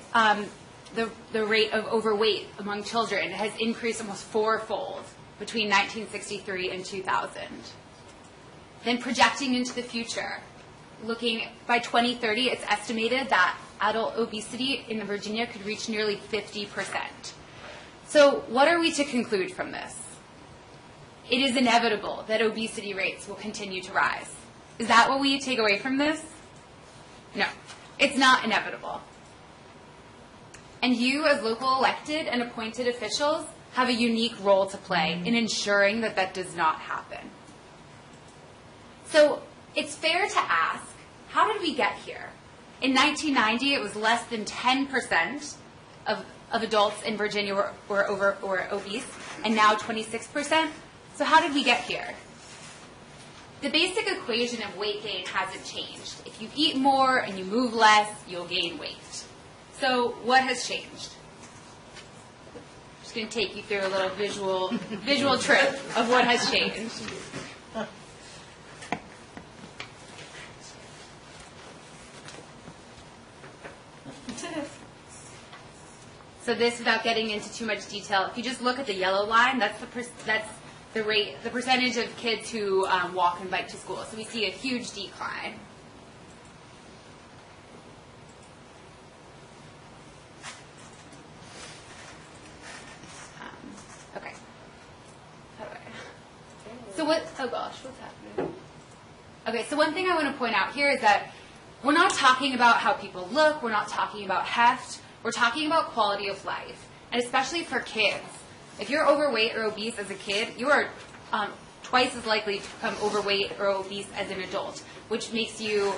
the rate of overweight among children, it has increased almost fourfold between 1963 and 2000. Then projecting into the future, looking by 2030, it's estimated that adult obesity in Virginia could reach nearly 50%. So what are we to conclude from this? It is inevitable that obesity rates will continue to rise. Is that what we take away from this? No, it's not inevitable. And you, as local elected and appointed officials, have a unique role to play in ensuring that that does not happen. So it's fair to ask, how did we get here? In 1990, it was less than 10% of adults in Virginia were obese, and now 26%. So how did we get here? The basic equation of weight gain hasn't changed. If you eat more and you move less, you'll gain weight. So what has changed? I'm just going to take you through a little visual trip of what has changed. So this, without getting into too much detail, if you just look at the yellow line, that's the percentage of kids who walk and bike to school. So we see a huge decline. Okay. How do I? So what? Oh gosh, what's happening? Okay. So one thing I want to point out here is that we're not talking about how people look. We're not talking about heft. We're talking about quality of life, and especially for kids. If you're overweight or obese as a kid, you are twice as likely to become overweight or obese as an adult, which makes you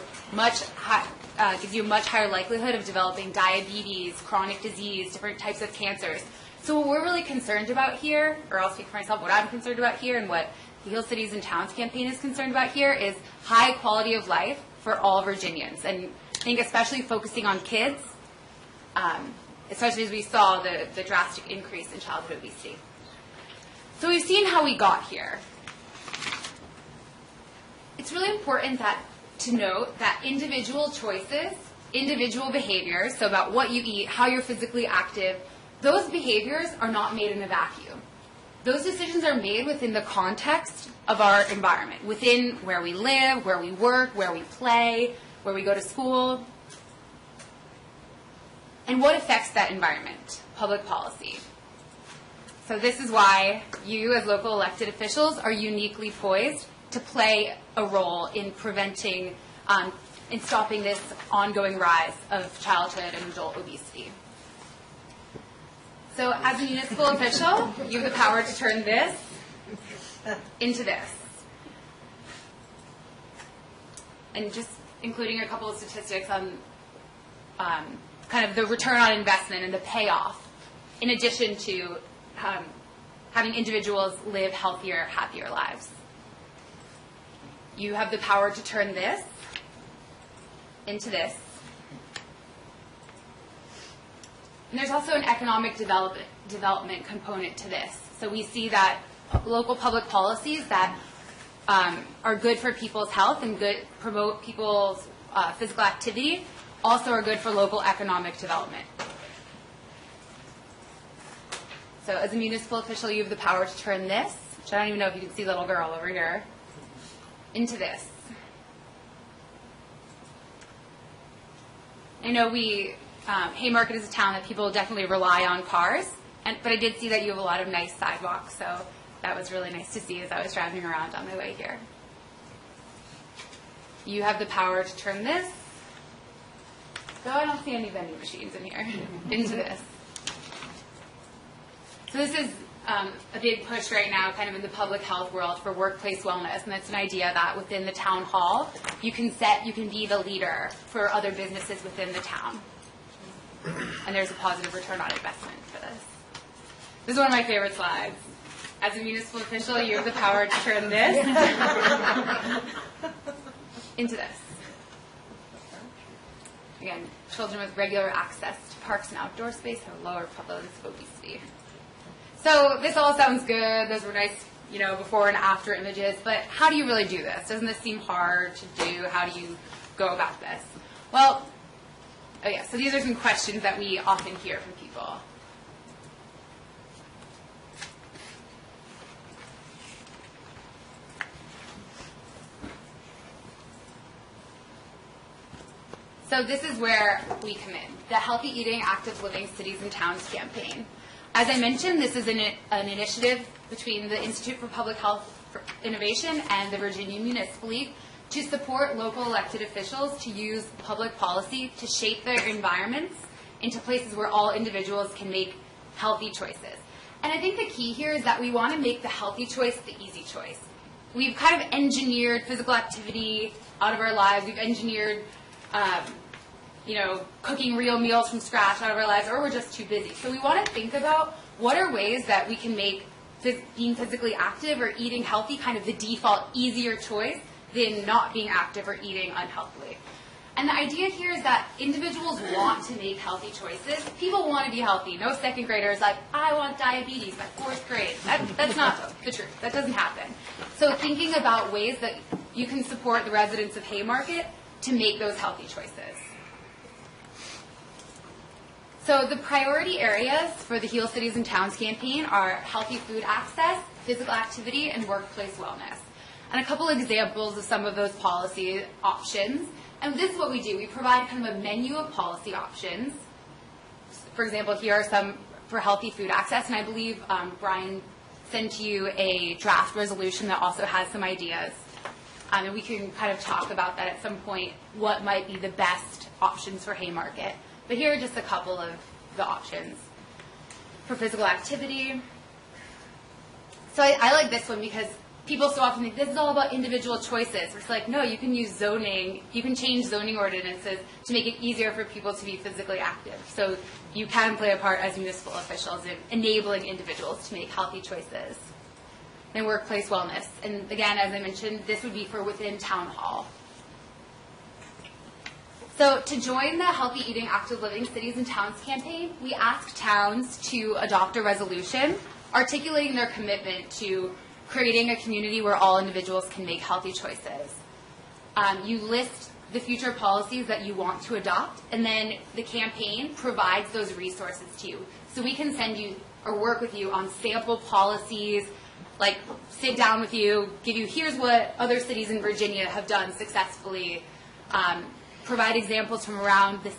gives you a much higher likelihood of developing diabetes, chronic disease, different types of cancers. So what we're really concerned about here, or I'll speak for myself, what I'm concerned about here and what the Heal Cities and Towns campaign is concerned about here is high quality of life for all Virginians. And I think especially focusing on kids, especially as we saw the drastic increase in childhood obesity. So we've seen how we got here. It's really important to note that individual choices, individual behaviors, so about what you eat, how you're physically active, those behaviors are not made in a vacuum. Those decisions are made within the context of our environment, within where we live, where we work, where we play, where we go to school. And what affects that environment? Public policy. So this is why you, as local elected officials, are uniquely poised to play a role in preventing, in stopping this ongoing rise of childhood and adult obesity. So as a municipal official, you have the power to turn this into this. And just including a couple of statistics on kind of the return on investment and the payoff, in addition to having individuals live healthier, happier lives. You have the power to turn this into this. And there's also an economic development component to this. So we see that local public policies that are good for people's health and promote people's physical activity also are good for local economic development. So as a municipal official, you have the power to turn this, which I don't even know if you can see the little girl over here, into this. I know Haymarket is a town that people definitely rely on cars, but I did see that you have a lot of nice sidewalks, so that was really nice to see as I was driving around on my way here. You have the power to turn this, though I don't see any vending machines in here, into this. So this is a big push right now kind of in the public health world for workplace wellness, and that's an idea that within the town hall you can be the leader for other businesses within the town. And there's a positive return on investment for this. This is one of my favorite slides. As a municipal official, you have the power to turn this into this. Again, children with regular access to parks and outdoor space have a lower prevalence of obesity. So this all sounds good. Those were nice, before and after images. But how do you really do this? Doesn't this seem hard to do? How do you go about this? Well, so these are some questions that we often hear from people. So this is where we come in, the Healthy Eating, Active Living Cities and Towns campaign. As I mentioned, this is an initiative between the Institute for Public Health Innovation and the Virginia Municipal League to support local elected officials to use public policy to shape their environments into places where all individuals can make healthy choices. And I think the key here is that we want to make the healthy choice the easy choice. We've kind of engineered physical activity out of our lives. We've engineered, cooking real meals from scratch out of our lives, or we're just too busy. So we want to think about what are ways that we can make being physically active or eating healthy kind of the default easier choice than not being active or eating unhealthily. And the idea here is that individuals want to make healthy choices. People want to be healthy. No second grader is like, I want diabetes by 4th grade. That's not the truth. That doesn't happen. So thinking about ways that you can support the residents of Haymarket to make those healthy choices. So the priority areas for the Heal Cities and Towns campaign are healthy food access, physical activity, and workplace wellness. And a couple examples of some of those policy options. And this is what we do. We provide kind of a menu of policy options. For example, here are some for healthy food access, and I believe Brian sent you a draft resolution that also has some ideas. And we can kind of talk about that at some point, what might be the best options for Haymarket. But here are just a couple of the options. For physical activity. So I like this one because people so often think this is all about individual choices. It's like, no, you can use zoning, you can change zoning ordinances to make it easier for people to be physically active. So you can play a part as municipal officials in enabling individuals to make healthy choices. Then workplace wellness. And again, as I mentioned, this would be for within town hall. So to join the Healthy Eating, Active Living Cities and Towns campaign, we ask towns to adopt a resolution articulating their commitment to creating a community where all individuals can make healthy choices. You list the future policies that you want to adopt, and then the campaign provides those resources to you. So we can send you or work with you on sample policies, like sit down with you, give you, here's what other cities in Virginia have done successfully, provide examples from around the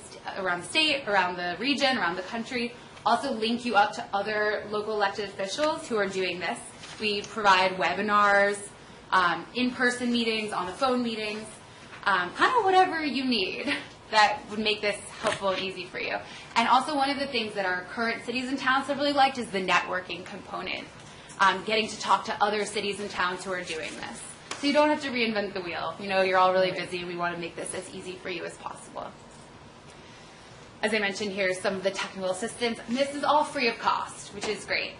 state, around the region, around the country, also link you up to other local elected officials who are doing this. We provide webinars, in-person meetings, on-the-phone meetings, kind of whatever you need that would make this helpful and easy for you. And also one of the things that our current cities and towns have really liked is the networking component, getting to talk to other cities and towns who are doing this. So you don't have to reinvent the wheel. You know, you're all really busy. We want to make this as easy for you as possible. As I mentioned here, some of the technical assistance. And this is all free of cost, which is great.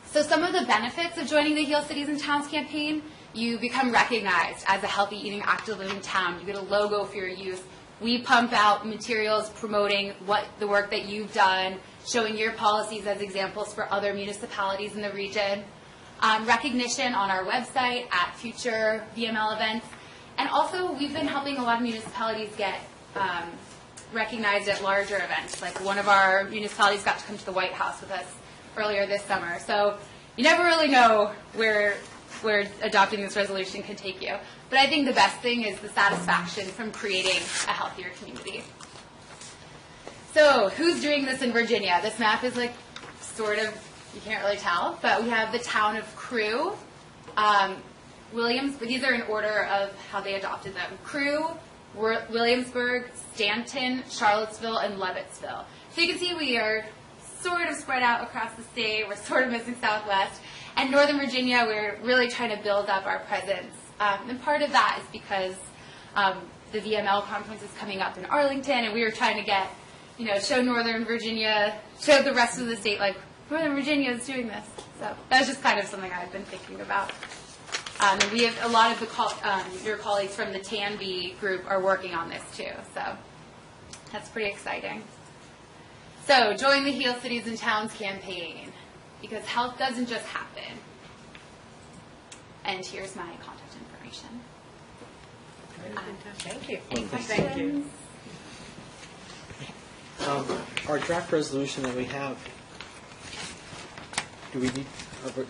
So some of the benefits of joining the Heal Cities and Towns campaign, you become recognized as a healthy eating, active living town. You get a logo for your use. We pump out materials promoting the work that you've done, showing your policies as examples for other municipalities in the region. Recognition on our website at future VML events. And also, we've been helping a lot of municipalities get recognized at larger events. Like one of our municipalities got to come to the White House with us earlier this summer. So you never really know where adopting this resolution can take you. But I think the best thing is the satisfaction from creating a healthier community. So who's doing this in Virginia? This map is like sort of, you can't really tell, but we have the town of Crewe, Williams, but these are in order of how they adopted them. Crewe, Williamsburg, Stanton, Charlottesville, and Leavittsville. So you can see we are sort of spread out across the state. We're sort of missing Southwest. And Northern Virginia, we're really trying to build up our presence. And part of that is because the VML conference is coming up in Arlington, and we were trying to get, show Northern Virginia, show the rest of the state, like, Northern Virginia is doing this. So that was just kind of something I've been thinking about. And we have a lot of your colleagues from the TANB group are working on this too. So that's pretty exciting. So join the Heal Cities and Towns campaign, because health doesn't just happen. And here's my contact information. Thank you. Any questions? Our draft resolution that we have, do we need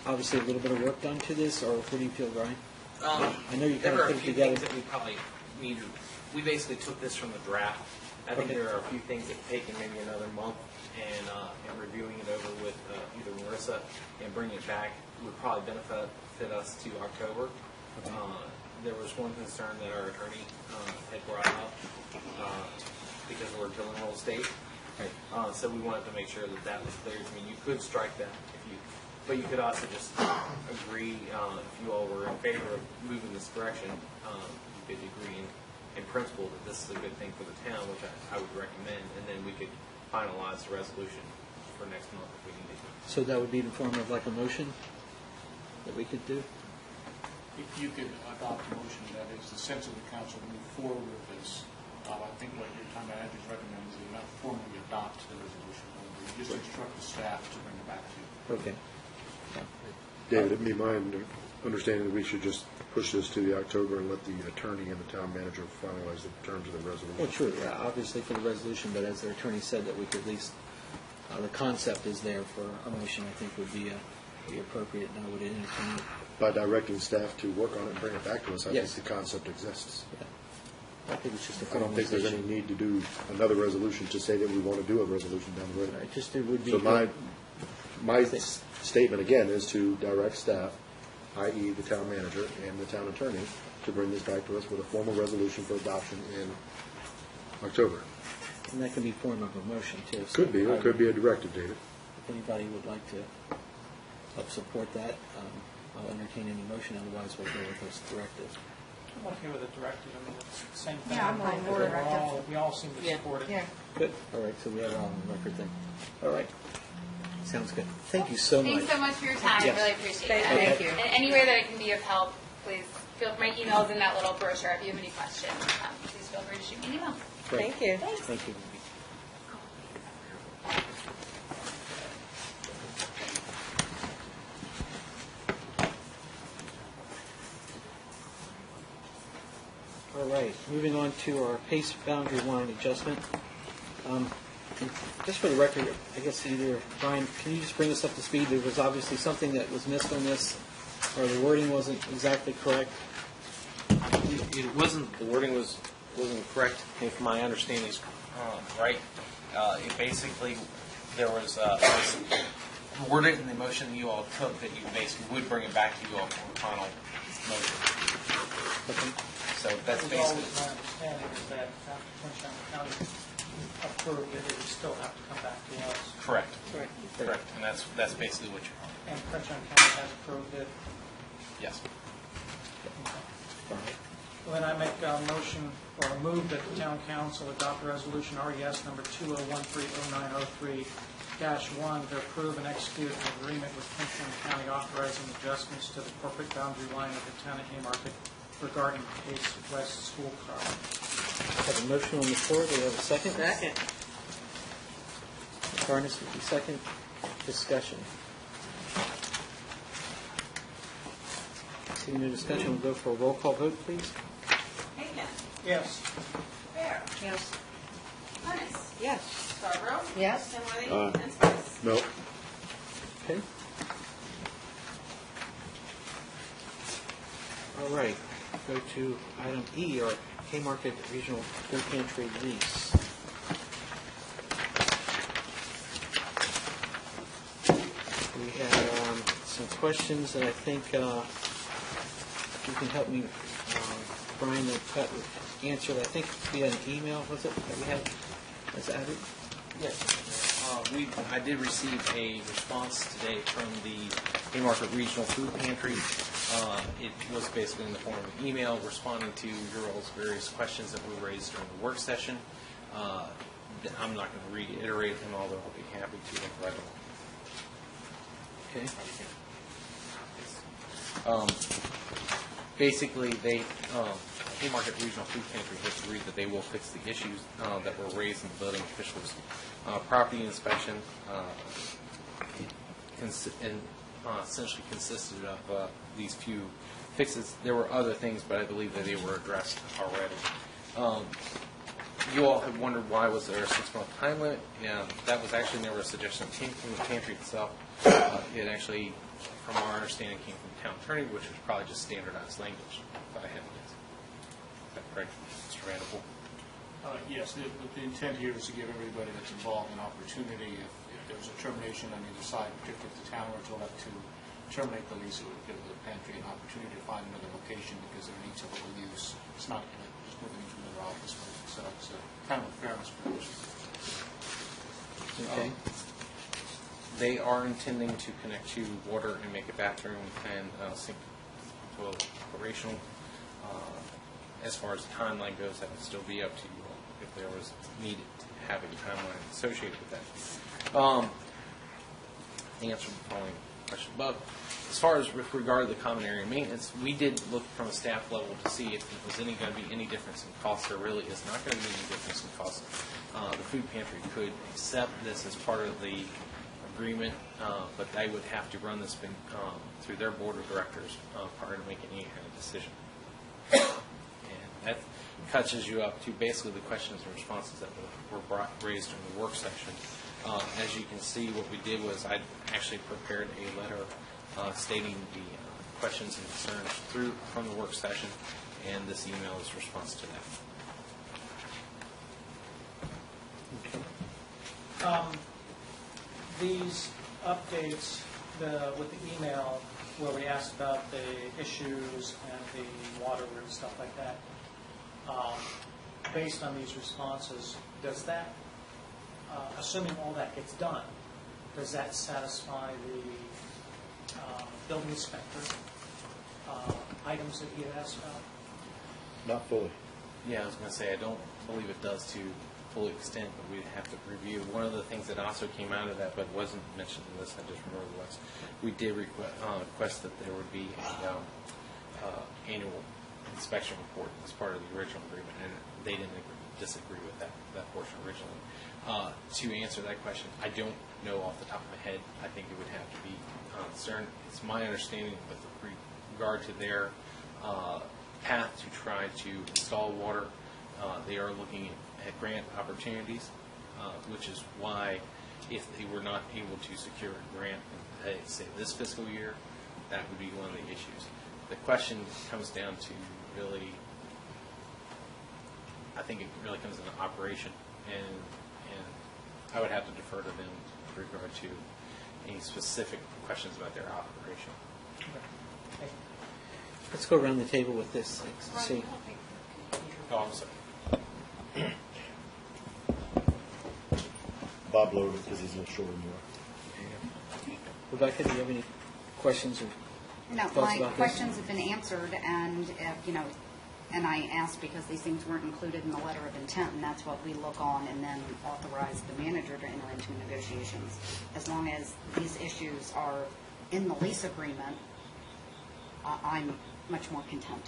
obviously a little bit of work done to this, or what do you feel, Brian? I know you kind There of are a put it few together. things that we probably need. We basically took this from the draft. I think there are a few things that have taken maybe another month, and reviewing it over with either Marissa and bringing it back would probably benefit us to October. there was one concern that our attorney had brought up because we're a drilling roll state. So we wanted to make sure that that was clear. I mean, you could strike that but you could also just agree if you all were in favor of moving this direction. You could agree in principle that this is a good thing for the town, which I would recommend, and then we could finalize the resolution for next month if we needed to. So that would be in the form of like a motion that we could do? If you could adopt a motion, that is the sense of the council to move forward with this. I think what your town manager recommends is not formally adopt the resolution. You just instruct the staff to bring it back to you. Okay. David, it'd be my understanding that we should just push this to the October and let the attorney and the town manager finalize the terms of the resolution. Well, true, yeah, obviously for the resolution, but as the attorney said, that we could at least, the concept is there for a motion, I think would be appropriate, and I would entertain it. By directing staff to work on it and bring it back to us, I Yes. think the concept exists. Yeah. I think it's just a I don't think there's any need to do another resolution to say that we want to do a resolution down the road. Right, just it would be. So my statement again is to direct staff, i.e. the town manager and the town attorney, to bring this back to us with a formal resolution for adoption in October. And that can be form of a motion too. So Could be, or it could be a directive, David. If anybody would like to help support that, I'll entertain any motion, otherwise we'll go with this directive. I'm okay with the directive. I mean, it's the same thing. Yeah, I'm on board with directive. We all seem to support it. Yeah. Good, all right, so we have it on the record then. All right, sounds good. Thank you so much. Thanks so much for your time. Yes. Really appreciate it. Thank you. And any way that I can be of help, please feel my email's in that little brochure. If you have any questions, please feel free to shoot me an email. Great. Thank you. Thank you. All right, moving on to our PACE boundary line adjustment. Just for the record, I guess either, Brian, can you just bring us up to speed? There was obviously something that was missed on this, or the wording wasn't exactly correct. It wasn't, the wording wasn't correct, if my understanding is right. It basically, there was worded in the motion that you all took that you basically would bring it back to you all for a final motion. Okay. So that's It was basically, always my understanding is that after Prince George County approved it, it would still have to come back to us. correct. Correct, and that's basically what you're, And Prince George County has approved it. yes. Well, then I make a motion or a move that the town council adopt resolution RES number 2013-0903-1 to approve and execute an agreement with Prince George County authorizing adjustments to the corporate boundary line of the town of Haymarket regarding Pace West School Car. Have a motion on the floor, do we have a second? Second. Harness with the second. Discussion. Seeing no discussion, we'll go for a roll call vote, please. Hagan. Yes. Fair. Yes. Harness. Yes. Scarborough. Yes. Dinwiddie. And Spice. No. Okay. All right, go to item E, our Haymarket Regional Food Pantry lease. We had some questions that I think you can help me, Brian, that answer. I think we had an email, was it, that we had as added? Yes. I did receive a response today from the Haymarket Regional Food Pantry. It was basically in the form of an email responding to your all's various questions that were raised during the work session. I'm not going to reiterate them, although I'll be happy to if I don't. Okay. Basically, Haymarket Regional Food Pantry has agreed that they will fix the issues that were raised in the building officials' property inspection. Essentially consisted of these few fixes. There were other things, but I believe that they were addressed already. You all had wondered why was there a 6-month time limit. That was actually never a suggestion that came from the pantry itself. It actually, from our understanding, came from the town attorney, which was probably just standardized language. If I had to guess. Is that correct, Mr. Vanderpool? Yes, the intent here is to give everybody that's involved an opportunity if there's a termination on either side, particularly if the town were to elect to terminate the lease, it would give the pantry an opportunity to find another location because their atypical use, it's not just moving into another office, but it's kind of a fairness provision. Okay. They are intending to connect to water and make a bathroom and sink toilet operational. As far as the timeline goes, that would still be up to you all if there was needed to have a timeline associated with that. The answer to the following question above. As far as with regard to the common area maintenance, we did look from a staff level to see if there was going to be any difference in cost. There really is not going to be any difference in cost. The food pantry could accept this as part of the agreement, but they would have to run this through their board of directors prior to making any kind of decision. And that catches you up to basically the questions and responses that were raised in the work session. As you can see, what we did was I actually prepared a letter stating the questions and concerns from the work session, and this email is response to that. These updates with the email where we asked about the issues and the water and stuff like that, based on these responses, does that, assuming all that gets done, does that satisfy the building inspector items that he had asked about? Not fully. Yeah, I was going to say, I don't believe it does to full extent, but we'd have to review. One of the things that also came out of that, but wasn't mentioned in this, I just remembered was, we did request that there would be an annual inspection report as part of the original agreement, and they didn't disagree with that portion originally. To answer that question, I don't know off the top of my head. I think it would have to be CERN. It's my understanding with regard to their path to try to install water, they are looking at grant opportunities, which is why if they were not able to secure a grant in, say, this fiscal year, that would be one of the issues. The question comes down to really, I think it really comes into operation, and I would have to defer to them with regard to any specific questions about their operation. Let's go around the table with this. See. Oh, I'm sorry. Bob loaded because he's not sure anymore. Rebecca, do you have any questions or No, thoughts my about this? questions have been answered, and, and I asked because these things weren't included in the letter of intent, and that's what we look on and then authorize the manager to enter into negotiations. As long as these issues are in the lease agreement, I'm much more content.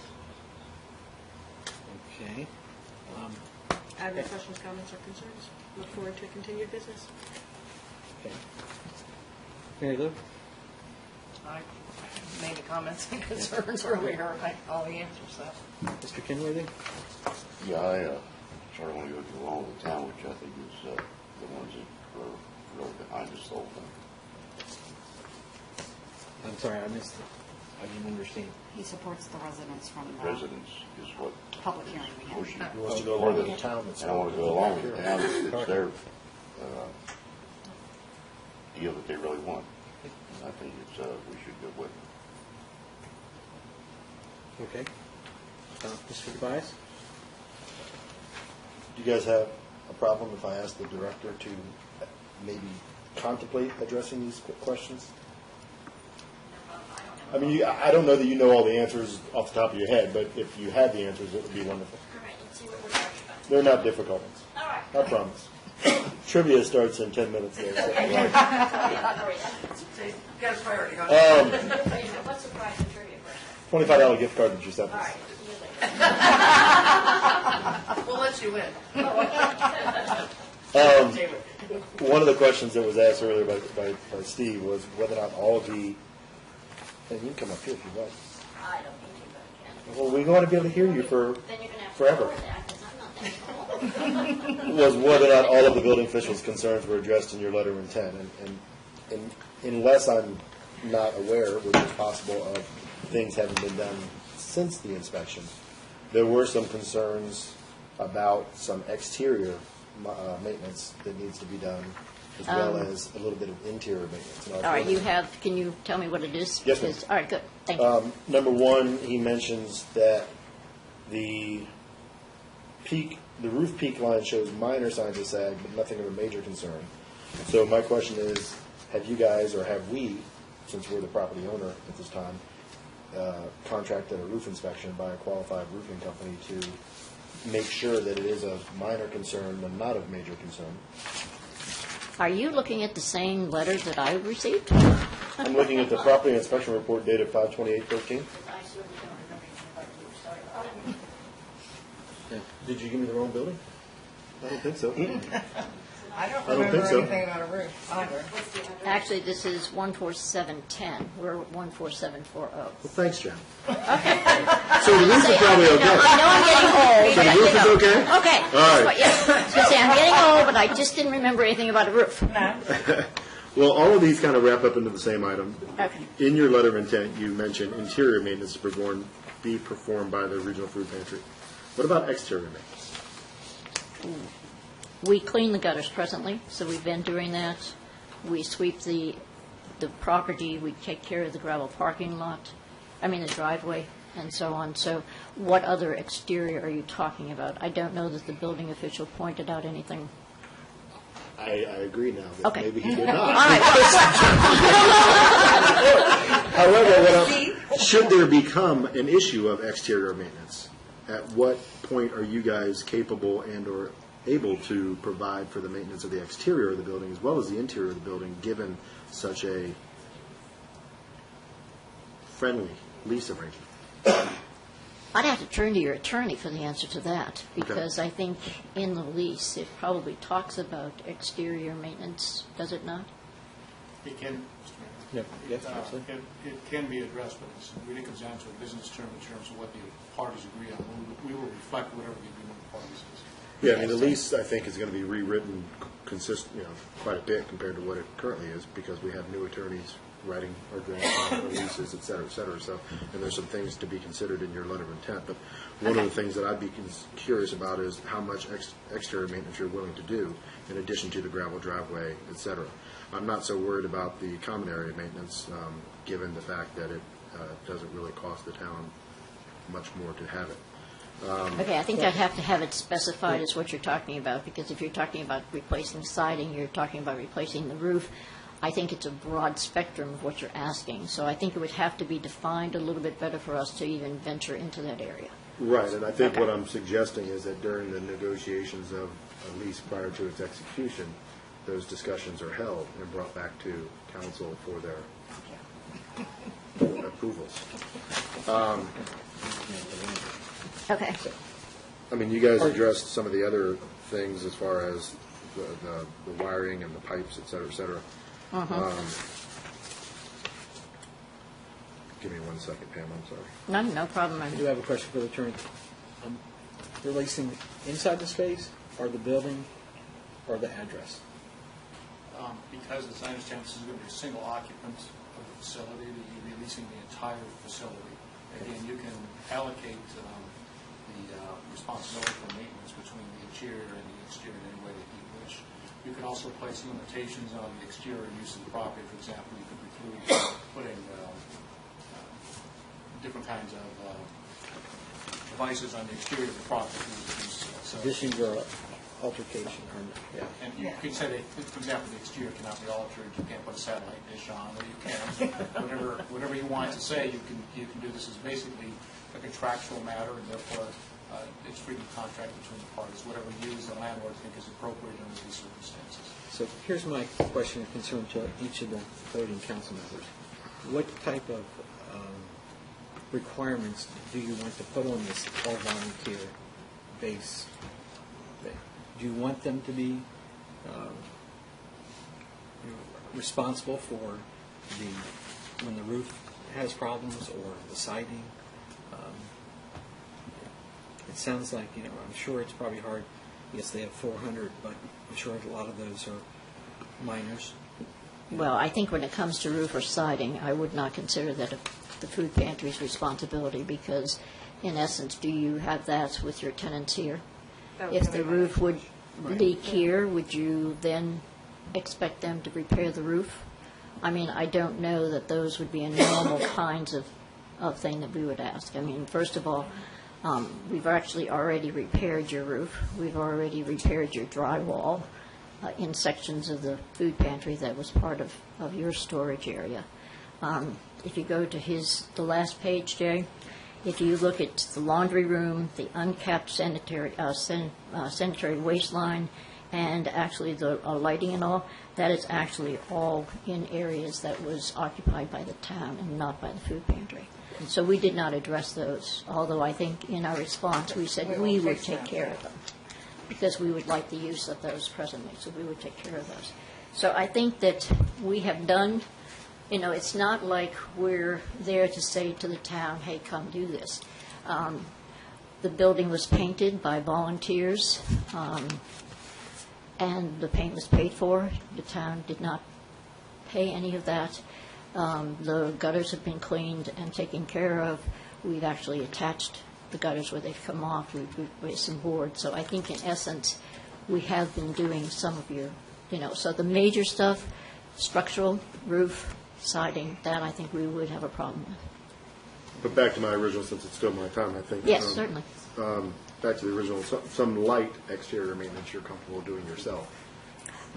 Okay. I have no questions, comments, or concerns. Look forward to continued business. Okay. Mary Lou? I made the comments and concerns earlier, all the answers, so. Mr. Kenworthy? Yeah, I sort of want to go along with the town, which I think is the ones that are really behind this whole thing. I'm sorry, I missed it. I didn't understand. He supports the residents from the Residents is what public hearing we had. pushing. He wants to go along with the town. And I want to go along with the town. It's their deal that they really want. And I think it's we should go with it. Okay. Mr. Tobias? Do you guys have a problem if I ask the director to maybe contemplate addressing these questions? I mean, I don't know that you know all the answers off the top of your head, but if you had the answers, it would be wonderful. All right, let's see what we're talking about. They're not difficult. All right. I promise. Trivia starts in 10 minutes there. So. Got a priority on What's the price of trivia first? $25 gift card that you sent All us. right, see you later. We'll let you win. One of the questions that was asked earlier by Steve was whether or not all of the, and you can come up here if you like. I don't need to, but I can. Well, we're going to be able to hear you for Then you're going to have forever. to lower that, because I'm not that tall. Was whether or not all of the building officials' concerns were addressed in your letter of intent. And unless I'm not aware, which is possible, of things having been done since the inspection, there were some concerns about some exterior maintenance that needs to be done as well as a little bit of interior maintenance. And I was All right, wondering- can you tell me what it is? Yes, ma'am. Because- All right, good, thank you. Number one, he mentions that the roof peak line shows minor signs of sag, but nothing of a major concern. So my question is, have you guys, or have we, since we're the property owner at this time, contracted a roof inspection by a qualified roofing company to make sure that it is of minor concern and not of major concern? Are you looking at the same letter that I received? I'm looking at the property inspection report dated 5/28/13. Did you give me the wrong building? I don't think so. I don't think remember so. anything about a roof either. Actually, this is 14710. We're 14740. Well, thanks, Jen. Okay. So the roof is probably okay. I know I'm getting old. So the but, roof you is know. okay? Okay. All right. Yes. I was going to say, I'm getting old, but I just didn't remember anything about a roof. Well, all of these kind of wrap up into the same item. Okay. In your letter of intent, you mentioned interior maintenance to be performed by the regional food pantry. What about exterior maintenance? We clean the gutters presently, so we've been doing that. We sweep the property, we take care of the gravel parking lot, the driveway, and so on. So what other exterior are you talking about? I don't know that the building official pointed out anything. I agree now that Okay. maybe he did All not. right. However, should there become an issue of exterior maintenance, at what point are you guys capable and or able to provide for the maintenance of the exterior of the building as well as the interior of the building, given such a friendly lease arrangement? I'd have to turn to your attorney for the answer to that, because I think in the lease, it probably talks about exterior maintenance, does it not? It can, Yeah, yes, absolutely. it can be addressed, but it really comes down to a business term in terms of what the parties agree on. We will reflect whatever the agreement of the parties is. Yeah, the lease, I think, is going to be rewritten quite a bit compared to what it currently is, because we have new attorneys writing our grants, our leases, et cetera, so, and there's some things to be considered in your letter of intent, but one of the things that I'd be curious about is how much exterior maintenance you're willing to do, in addition to the gravel driveway, et cetera. I'm not so worried about the common area maintenance, given the fact that it doesn't really cost the town much more to have it. Okay, I think I'd have to have it specified as what you're talking about, because if you're talking about replacing siding, you're talking about replacing the roof. I think it's a broad spectrum of what you're asking, so I think it would have to be defined a little bit better for us to even venture into that area. Right, and I think what I'm suggesting is that during the negotiations of a lease prior to its execution, those discussions are held and brought back to council for their approvals. Okay. You guys addressed some of the other things as far as the wiring and the pipes, et cetera, et cetera. Give me 1 second, Pam, I'm sorry. No problem. I do have a question for the attorney. They're leasing inside the space, or the building, or the address? Because, as I understand, this is going to be a single occupant of the facility, that you'll be leasing the entire facility. Again, you can allocate the responsibility for maintenance between the interior and the exterior in any way that you wish. You can also place limitations on the exterior use of the property. For example, you could preclude putting different kinds of devices on the exterior of the property. Additions or altercation, And you could say that, for example, the exterior cannot be altered, you can't put a satellite dish on, or you can, whatever you want to say, you can do. This is basically a contractual matter, and therefore it's freedom of contract between the parties, whatever you as the landlord think is appropriate under these circumstances. So here's my question and concern to each of the voting council members. What type of requirements do you want to put on this all-volunteer base? Do you want them to be responsible for when the roof has problems or the siding? It sounds like, I'm sure it's probably hard. Yes, they have 400, but I'm sure a lot of those are minors. Well, I think when it comes to roof or siding, I would not consider that the food pantry's responsibility, because in essence, do you have that with your tenants here? If the roof would leak here, would you then expect them to repair the roof. I mean, I don't know that those would be a normal kinds of thing that we would ask. I mean, first of all, we've actually already repaired your roof. We've already repaired your drywall in sections of the food pantry that was part of your storage area. If you go to the last page, Jay, if you look at the laundry room, the uncapped sanitary waste line, and actually the lighting and all, that is actually all in areas that was occupied by the town and not by the food pantry. So we did not address those, although I think in our response we said we would take care of them because we would like the use of those presently, so we would take care of those. So I think that we have done, it's not like we're there to say to the town, hey, come do this. The building was painted by volunteers, and the paint was paid for. The town did not pay any of that. The gutters have been cleaned and taken care of. We've actually attached the gutters where they've come off. We've replaced some boards. So I think in essence, we have been doing some of your, so the major stuff, structural, roof, siding, that I think we would have a problem with. But back to my original, since it's still my time, I think. Yes, certainly. Back to the original, some light exterior maintenance you're comfortable doing yourself.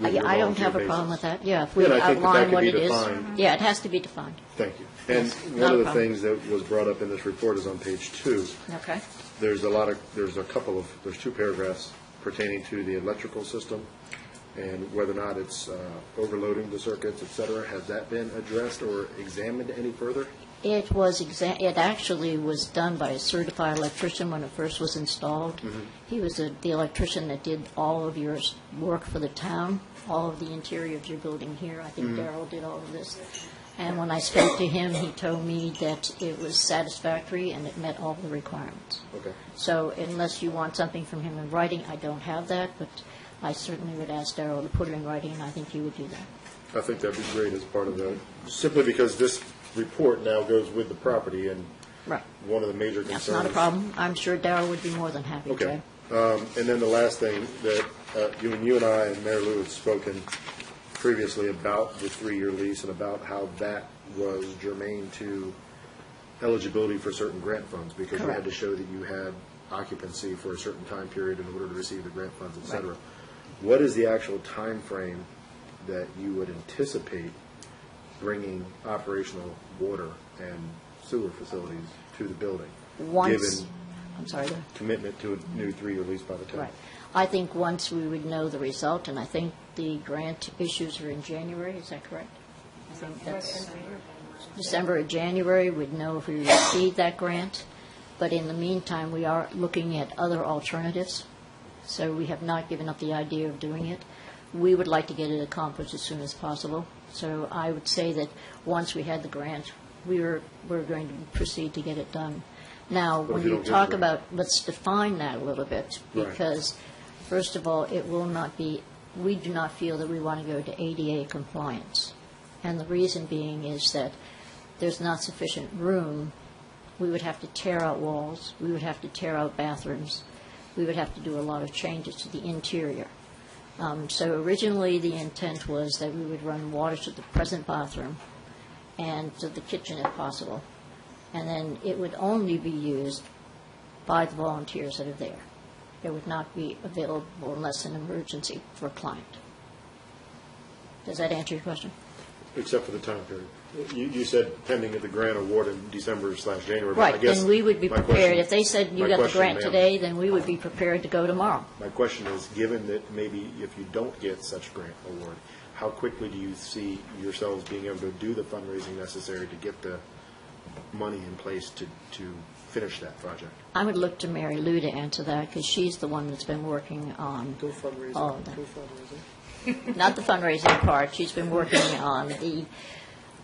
I don't have a problem with that. Yeah, if we Yeah, and I think that outline could what be it is. defined. Yeah, it has to be defined. Thank you. And Yes, one not of a the problem. things that was brought up in this report is on page 2. Okay. There's two paragraphs pertaining to the electrical system and whether or not it's overloading the circuits, et cetera. Has that been addressed or examined any further? It actually was done by a certified electrician when it first was installed. Mm-hmm. He was the electrician that did all of your work for the town, all of the interior of your building here. I think Darrell did all of this. And when I spoke to him, he told me that it was satisfactory and it met all the requirements. Okay. So unless you want something from him in writing, I don't have that, but I certainly would ask Darrell to put it in writing, and I think he would do that. I think that'd be great as part of the, simply because this report now goes with the property, and Right. one of the major concerns. That's not a problem. I'm sure Darrell would be more than happy to. Okay. And then the last thing that you and I and Mayor Lou had spoken previously about the 3-year lease and about how that was germane to eligibility for certain grant funds, because you had Correct. to show that you had occupancy for a certain time period in order to receive the grant funds, et cetera. What is the actual time frame that you would anticipate bringing operational water and sewer facilities to the building? Given I'm sorry, go ahead. commitment to a new 3-year lease by the town? Right. I think once we would know the result, and I think the grant issues are in January, is that correct? I think that's December or January, we'd know if we received that grant. But in the meantime, we are looking at other alternatives, so we have not given up the idea of doing it. We would like to get it accomplished as soon as possible. So I would say that once we had the grant, we're going to proceed to get it done. Now, But when if you you don't get talk the about, let's define that a little bit, Right. because, first of all, it will not be, we do not feel that we want to go to ADA compliance. And the reason being is that there's not sufficient room. We would have to tear out walls, we would have to tear out bathrooms, we would have to do a lot of changes to the interior. So originally, the intent was that we would run water to the present bathroom and to the kitchen if possible. And then it would only be used by the volunteers that are there. It would not be available unless an emergency for a client. Does that answer your question? Except for the time period. You said pending the grant award in December/January. but I Right, guess then we would be my prepared. question- If they said you my got the question, grant ma'am, today, then we would be prepared to go tomorrow. My question is, given that maybe if you don't get such grant award, how quickly do you see yourselves being able to do the fundraising necessary to get the money in place to finish that project? I would look to Mary Lou to answer that, because she's the one that's been working on Go fundraising. all of that. Go fundraising. Not the fundraising part. She's been working on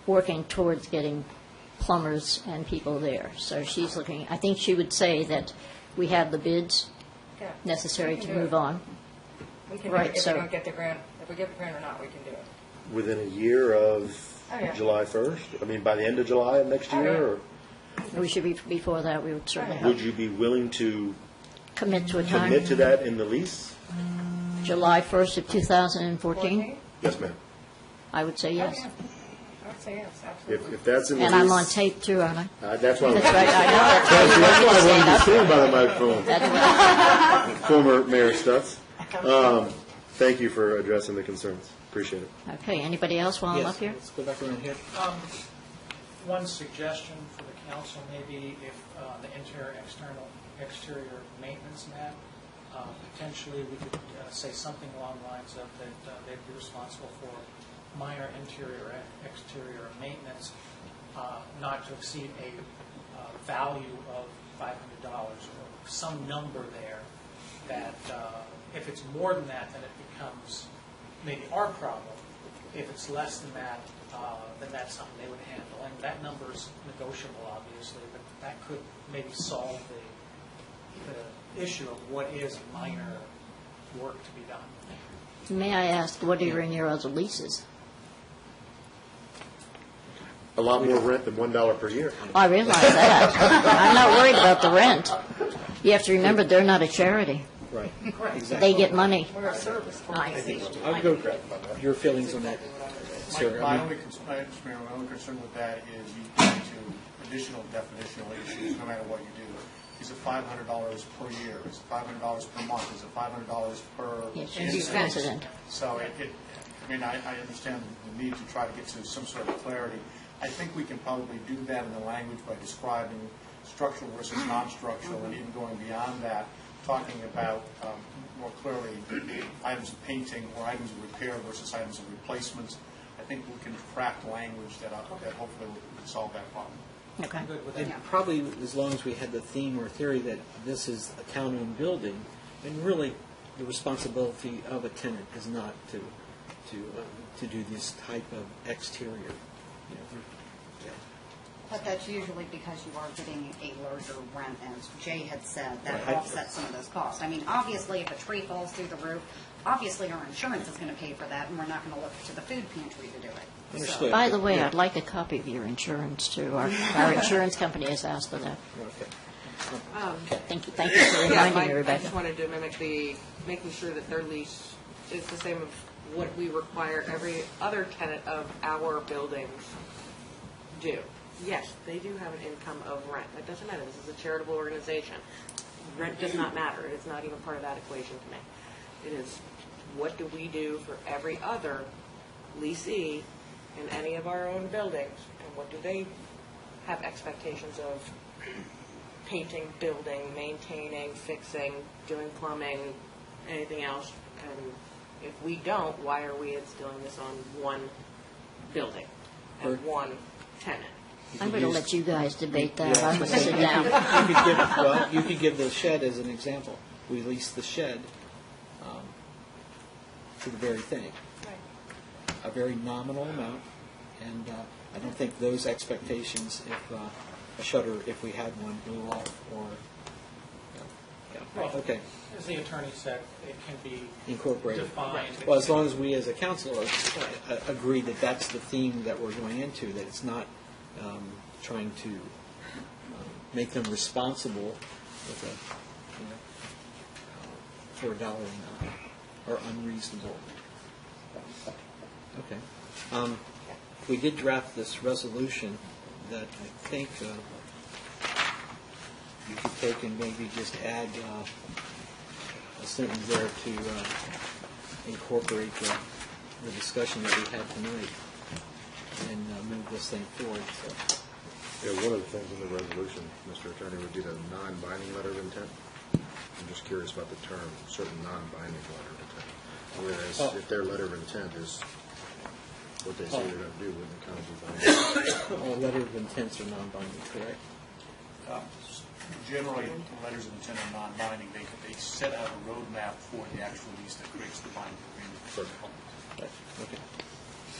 working towards getting plumbers and people there. So she's looking, I think she would say that we have the bids Yeah. necessary We to can do move it. on. We can do Right, it if so- we don't get the grant. If we get the grant or not, we can do it. Within a year of Oh, yeah. July 1st? I mean, by the end of July of next Oh, year? yeah. Or We should be, before that, we would certainly would have you be willing to commit to a time. commit to that in the lease? July 1st of 2014? Yes, ma'am. I would say yes. I'd say yes, absolutely. If that's in the And I'm lease- on tape too, aren't I? That's why. That's right, I know. That's That's why I wanted to why stand by the microphone. That's Former Mayor Stutz. Thank you for addressing the concerns. Appreciate it. Okay, anybody else while I'm Yes, up here? let's go back around here. One suggestion for the council, maybe if the exterior maintenance map, potentially we could say something along the lines of that they'd be responsible for minor interior and exterior maintenance, not to exceed a value of $500 or some number there, that if it's more than that, then it becomes maybe our problem. If it's less than that, then that's something they would handle. And that number is negotiable, obviously, but that could maybe solve the issue of what is minor work to be done. May I ask, what are in your other leases? A lot more rent than $1 per year. I realize that. I'm not worried about the rent. You have to remember, they're not a charity. Right. They get money. We're a service. I see. I'll go, your feelings on that, sir. My only concern with that is you get into additional definitional issues no matter what you do. Is it $500 per year? Is it $500 per month? Is it $500 per Yes, instance? President. So I understand the need to try to get to some sort of clarity. I think we can probably do that in the language by describing structural versus non-structural, and even going beyond that, talking about more clearly items of painting or items of repair versus items of replacements. I think we can craft language that hopefully will solve that problem. Okay. And probably as long as we had the theme or theory that this is a town-owned building, and really the responsibility of a tenant is not to do this type of exterior. You know, But that's usually because you are getting a larger rent, as Jay had said, that Right. offsets some of those costs. I mean, obviously, if a tree falls through the roof, obviously our insurance is going to pay for that, and we're not going to look to the food pantry to do it. Understood. By the way, Yeah. I'd like a copy of your insurance, too. Our insurance company has asked for that. Okay. Thank you for reminding me, I Rebecca. just wanted to mimic making sure that their lease is the same of what we require every other tenant of our buildings do. Yes, they do have an income of rent. That doesn't matter. This is a charitable organization. Rent does not matter. It is not even part of that equation to me. It is, what do we do for every other leasee in any of our own buildings, and what do they have expectations of painting, building, maintaining, fixing, doing plumbing, anything else? And if we don't, why are we instilling this on one building and one tenant? I'm going to let you guys debate that. Yeah, I'm going to sit down. You could give the shed as an example. We lease the shed for the very thing. A very nominal amount, and I don't think those expectations, if a shutter, if we had one, blew off, or, Well, okay, As the attorney said, it can be incorporated. defined. Well, as long as we as a council agree that that's the theme that we're going into, that it's not trying to make them responsible with for $1 amount, or unreasonable. Okay. We did draft this resolution that I think you could take and maybe just add a sentence there to incorporate the discussion that we had tonight and move this thing forward. So. Yeah, one of the things in the resolution, Mr. Attorney, would be the non-binding letter of intent. I'm just curious about the term, certain non-binding letter of intent. Whereas if their letter of intent is what they say they're going to do, wouldn't it kind of be binding? All letter of intents are non-binding, correct? Generally, letters of intent are non-binding. They set out a roadmap for the actual lease that creates the binding agreement. Right. Okay.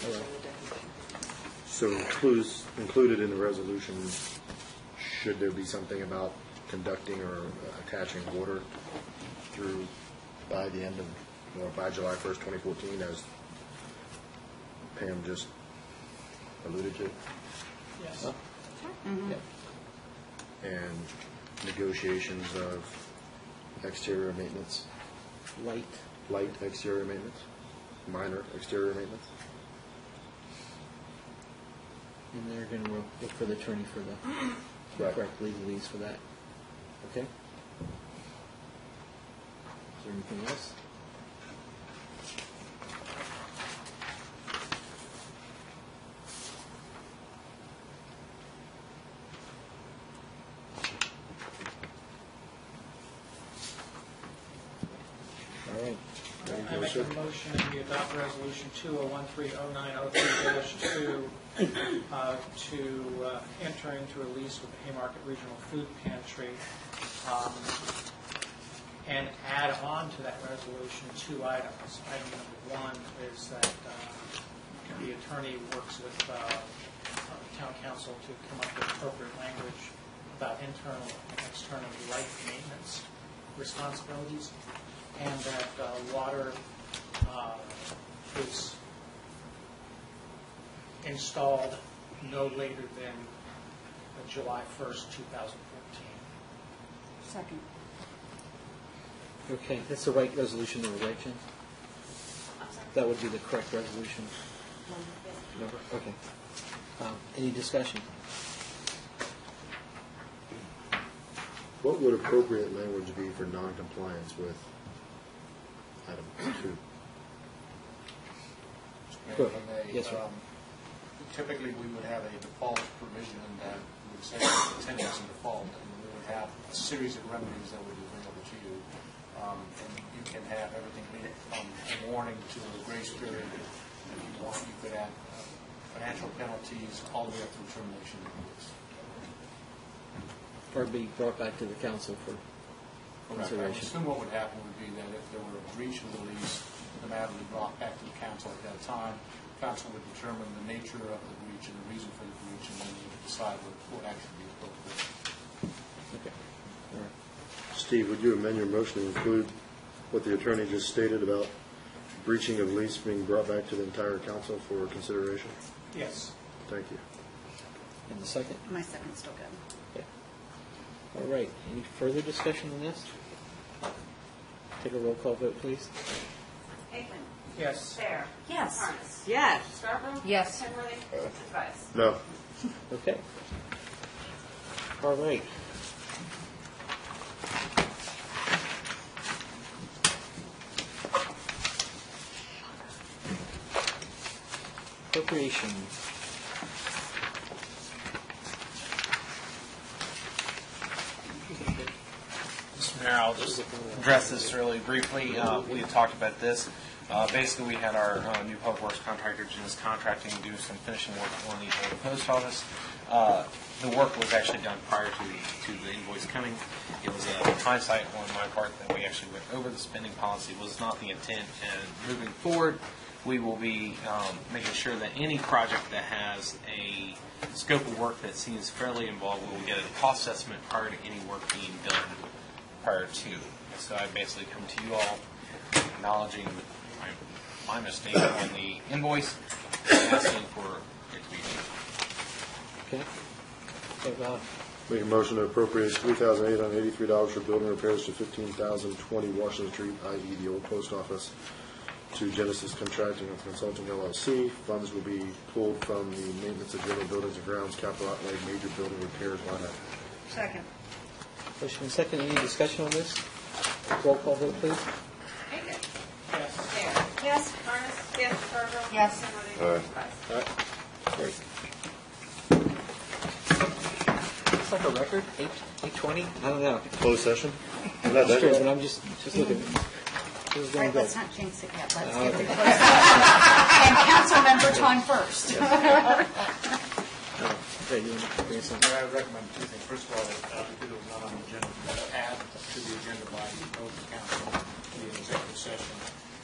All right. So included in the resolution, should there be something about conducting or attaching water through by the end of, or by July 1st, 2014, as Pam just alluded to? Yes. Yeah. And negotiations of exterior maintenance? Light Exterior maintenance? minor exterior maintenance. And they're going to look for the attorney for the correct legalese for that. Okay? Is there anything else? All right. I make a motion that we adopt resolution 2013-0903-2 to enter into a lease with the Haymarket Regional Food Pantry, and add on to that resolution 2 items. Item number 1 is that the attorney works with town council to come up with appropriate language about internal and external light maintenance responsibilities, and that water is installed no later than July 1st, 2014. Second. Okay, that's the right resolution number, right, Jen? That would be the correct resolution number? Okay. Any discussion? What would appropriate language be for non-compliance with item 2? Go If I may, Yes, sir. Typically, we would have a default provision that would say attendance in default, and we would have a series of remedies that would be available to you. And you can have everything from a warning to a grace period. If you want, you could add financial penalties all the way up through termination of the lease. Or be brought back to the council for Correct. I would consideration. assume what would happen would be that if there were a breach of the lease, the matter would be brought back to the council at that time. Council would determine the nature of the breach and the reason for the breach, and then would decide what action would be appropriate. Okay. All right. Steve, would you amend your motion to include what the attorney just stated about breaching of lease being brought back to the entire council for consideration? Yes. Thank you. And the second? My second's still good. Okay. All right. Any further discussion on this? Take a roll call vote, please. Aikman. Yes. Fair. Yes. Harness. Yes. Scarborough. Yes. Kenworthy. Advice. No. Okay. All right. Appropriation. Mr. Mayor, I'll just address this really briefly. We had talked about this. Basically, we had our new public works contractor, Genesis Contracting, do some finishing work on the old post office. The work was actually done prior to the invoice coming. It was a hindsight on my part that we actually went over the spending policy. It was not the intent. And moving forward, we will be making sure that any project that has a scope of work that seems fairly involved, we will get a cost estimate prior to any work being done prior to. So I basically come to you all acknowledging my mistake on the invoice and asking for it to be paid. Okay. Okay, Val. Make a motion to appropriate $3,883 for building repairs to 15,020 Washington Street, i.e. the old post office, to Genesis Contracting and Consulting LLC. Funds will be pulled from the maintenance of general buildings and grounds, capital outlay, major building repairs line item. Second. Motion and second. Any discussion on this? Roll call vote, please. Aikman. Yes. Fair. Yes. Harness. Yes. Scarborough. Yes. Kenworthy. Advice. All right. Great. Looks like a record. 8:20. I don't know. Closed session? Is that That's that true, yet? but I'm just looking. This is All going right, good. let's not jinx it yet. Let's Okay. get the closed And Councilmember Ton first. Okay, you want to bring us in? I recommend two things. First of all, because it was not on the agenda, add to the agenda by the open council the executive session,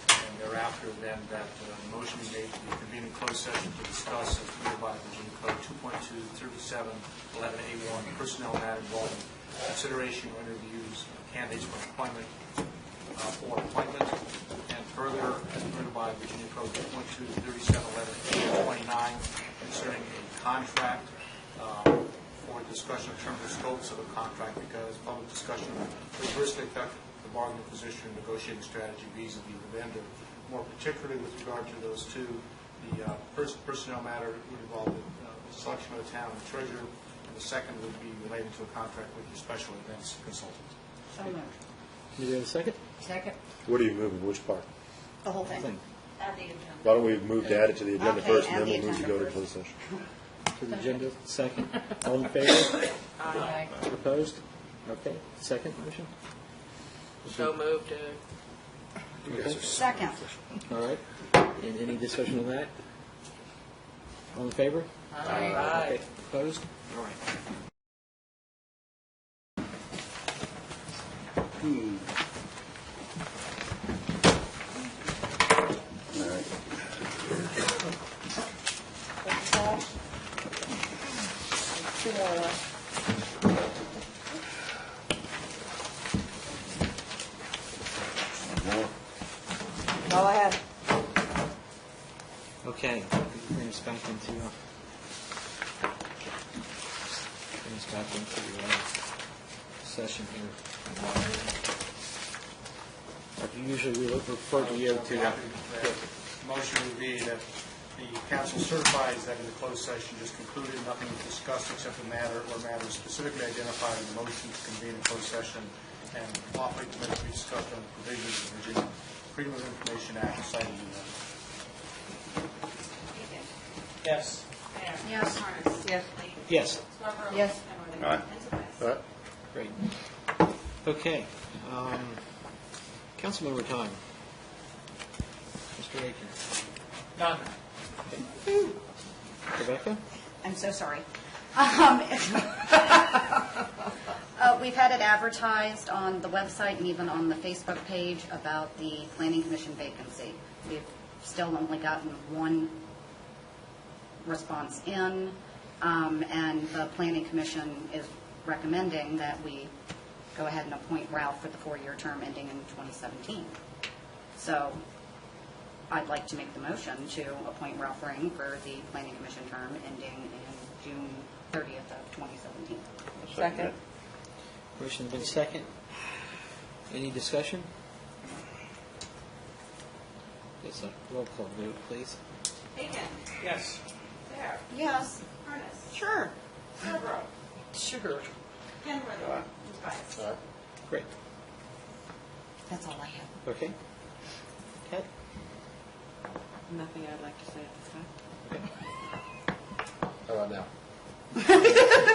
and thereafter then that motion be made to be convened in closed session to discuss as permitted by Virginia Code 2.23711A1 personnel matter involving consideration or interviews of candidates for appointment, and further as permitted by Virginia Code 2.23711A29 concerning a contract for discussion of terms and scopes of a contract, because public discussion would adversely affect the bargaining position and negotiating strategy vis-a-vis the vendor. More particularly with regard to those two, the first personnel matter would involve the selection of the town treasurer, and the second would be related to a contract with your special events consultant. So moved. Do we have a second? Second. What are you moving, which part? The whole thing. Add the agenda. Why don't we move to add it to the agenda Okay, first, and add then the we'll move to agenda go to closed session? To the agenda, second. All in favor? Aye. Opposed? Okay, second motion? So moved. Okay. Second. All right. And any discussion on that? All in favor? Aye. Okay. Opposed? All right. Two more left. All I have. Okay, bring us back into session here. Usually we refer to you to The motion would be that the council certifies that in the closed session just concluded, nothing was discussed except the matter or matters specifically identified in the motion to convene a closed session, and lawfully permitted to be discussed on the provisions of the Virginia Freedom of Information Act cited in that. Yes. Yes. Yes. Yes. Yes. All right. Great. Okay. Councilmember time. Mr. Aiken. None. Rebecca? I'm so sorry. We've had it advertised on the website and even on the Facebook page about the Planning Commission vacancy. We've still only gotten one response in, and the Planning Commission is recommending that we go ahead and appoint Ralph for the 4-year term ending in 2017. So I'd like to make the motion to appoint Ralph Ring for the Planning Commission term ending in June 30th of 2017. Second. Motion's been second. Any discussion? Yes, a roll call vote, please. Aiken. Yes. Fair. Yes. Ernest. Sure. Scarborough. Sure. Kenworthy. And Price. Great. That's all I have. Okay. Ted? Nothing I'd like to say at this time. How about now?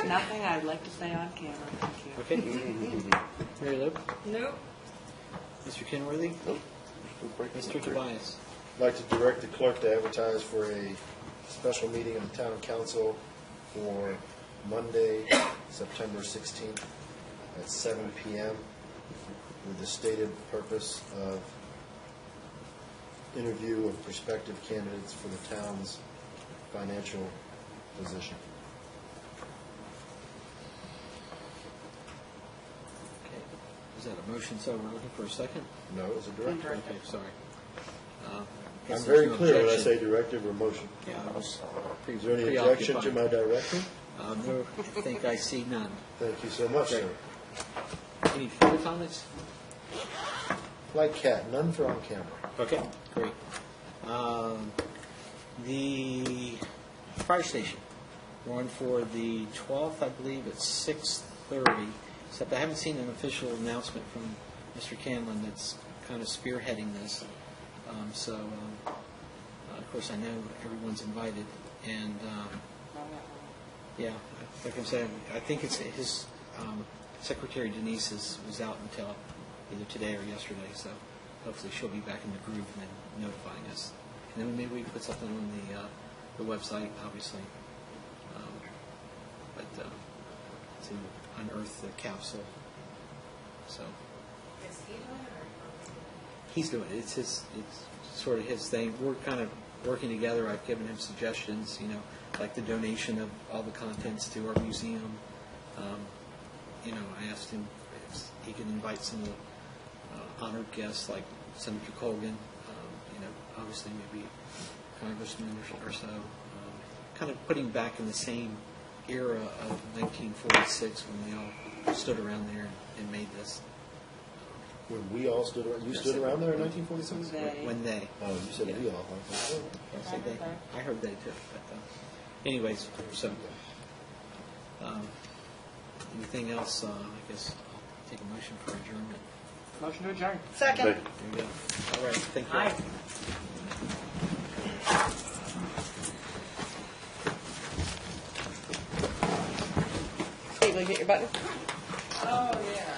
Nothing I'd like to say on camera. Thank you. Okay. Mary Lou? Nope. Mr. Kenworthy? Nope. Mr. Tobias? I'd like to direct the clerk to advertise for a special meeting of the town council for Monday, September 16th at 7 p.m. with the stated purpose of interview of prospective candidates for the town's financial position. Okay. Is that a motion? So we're looking for a second? No, it's a directive. Okay, sorry. I'm very clear when I say directive or motion. Yeah, I was Is there any objection to my directive? No, I think I see none. Thank you so much, Great. sir. Any further comments? Like cat, none for on camera. Okay, great. The fire station, we're on for the 12th, I believe, at 6:30, except I haven't seen an official announcement from Mr. Canlon that's kind of spearheading this. Of course, I know everyone's invited, and yeah, like I said, I think it's his secretary Denise was out until either today or yesterday, so hopefully she'll be back in the groove and then notifying us. And then maybe we can put something on the website, obviously, to unearth the capsule. So Is he doing it or? he's doing it. It's sort of his thing. We're kind of working together. I've given him suggestions, like the donation of all the contents to our museum. I asked him if he could invite some of the honored guests like Senator Colgan, obviously maybe congressmen or so, kind of putting back in the same era of 1946 when they all stood around there and made this. When we all stood around, you stood around there in 1946? When they. Oh, you said we all. I said they. I heard they too. But, anyways, so anything else? I guess I'll take a motion for adjournment. Motion to adjourn. Second. There you go. All right. Thank you. Aye. Steve, will you hit your button? Oh, yeah.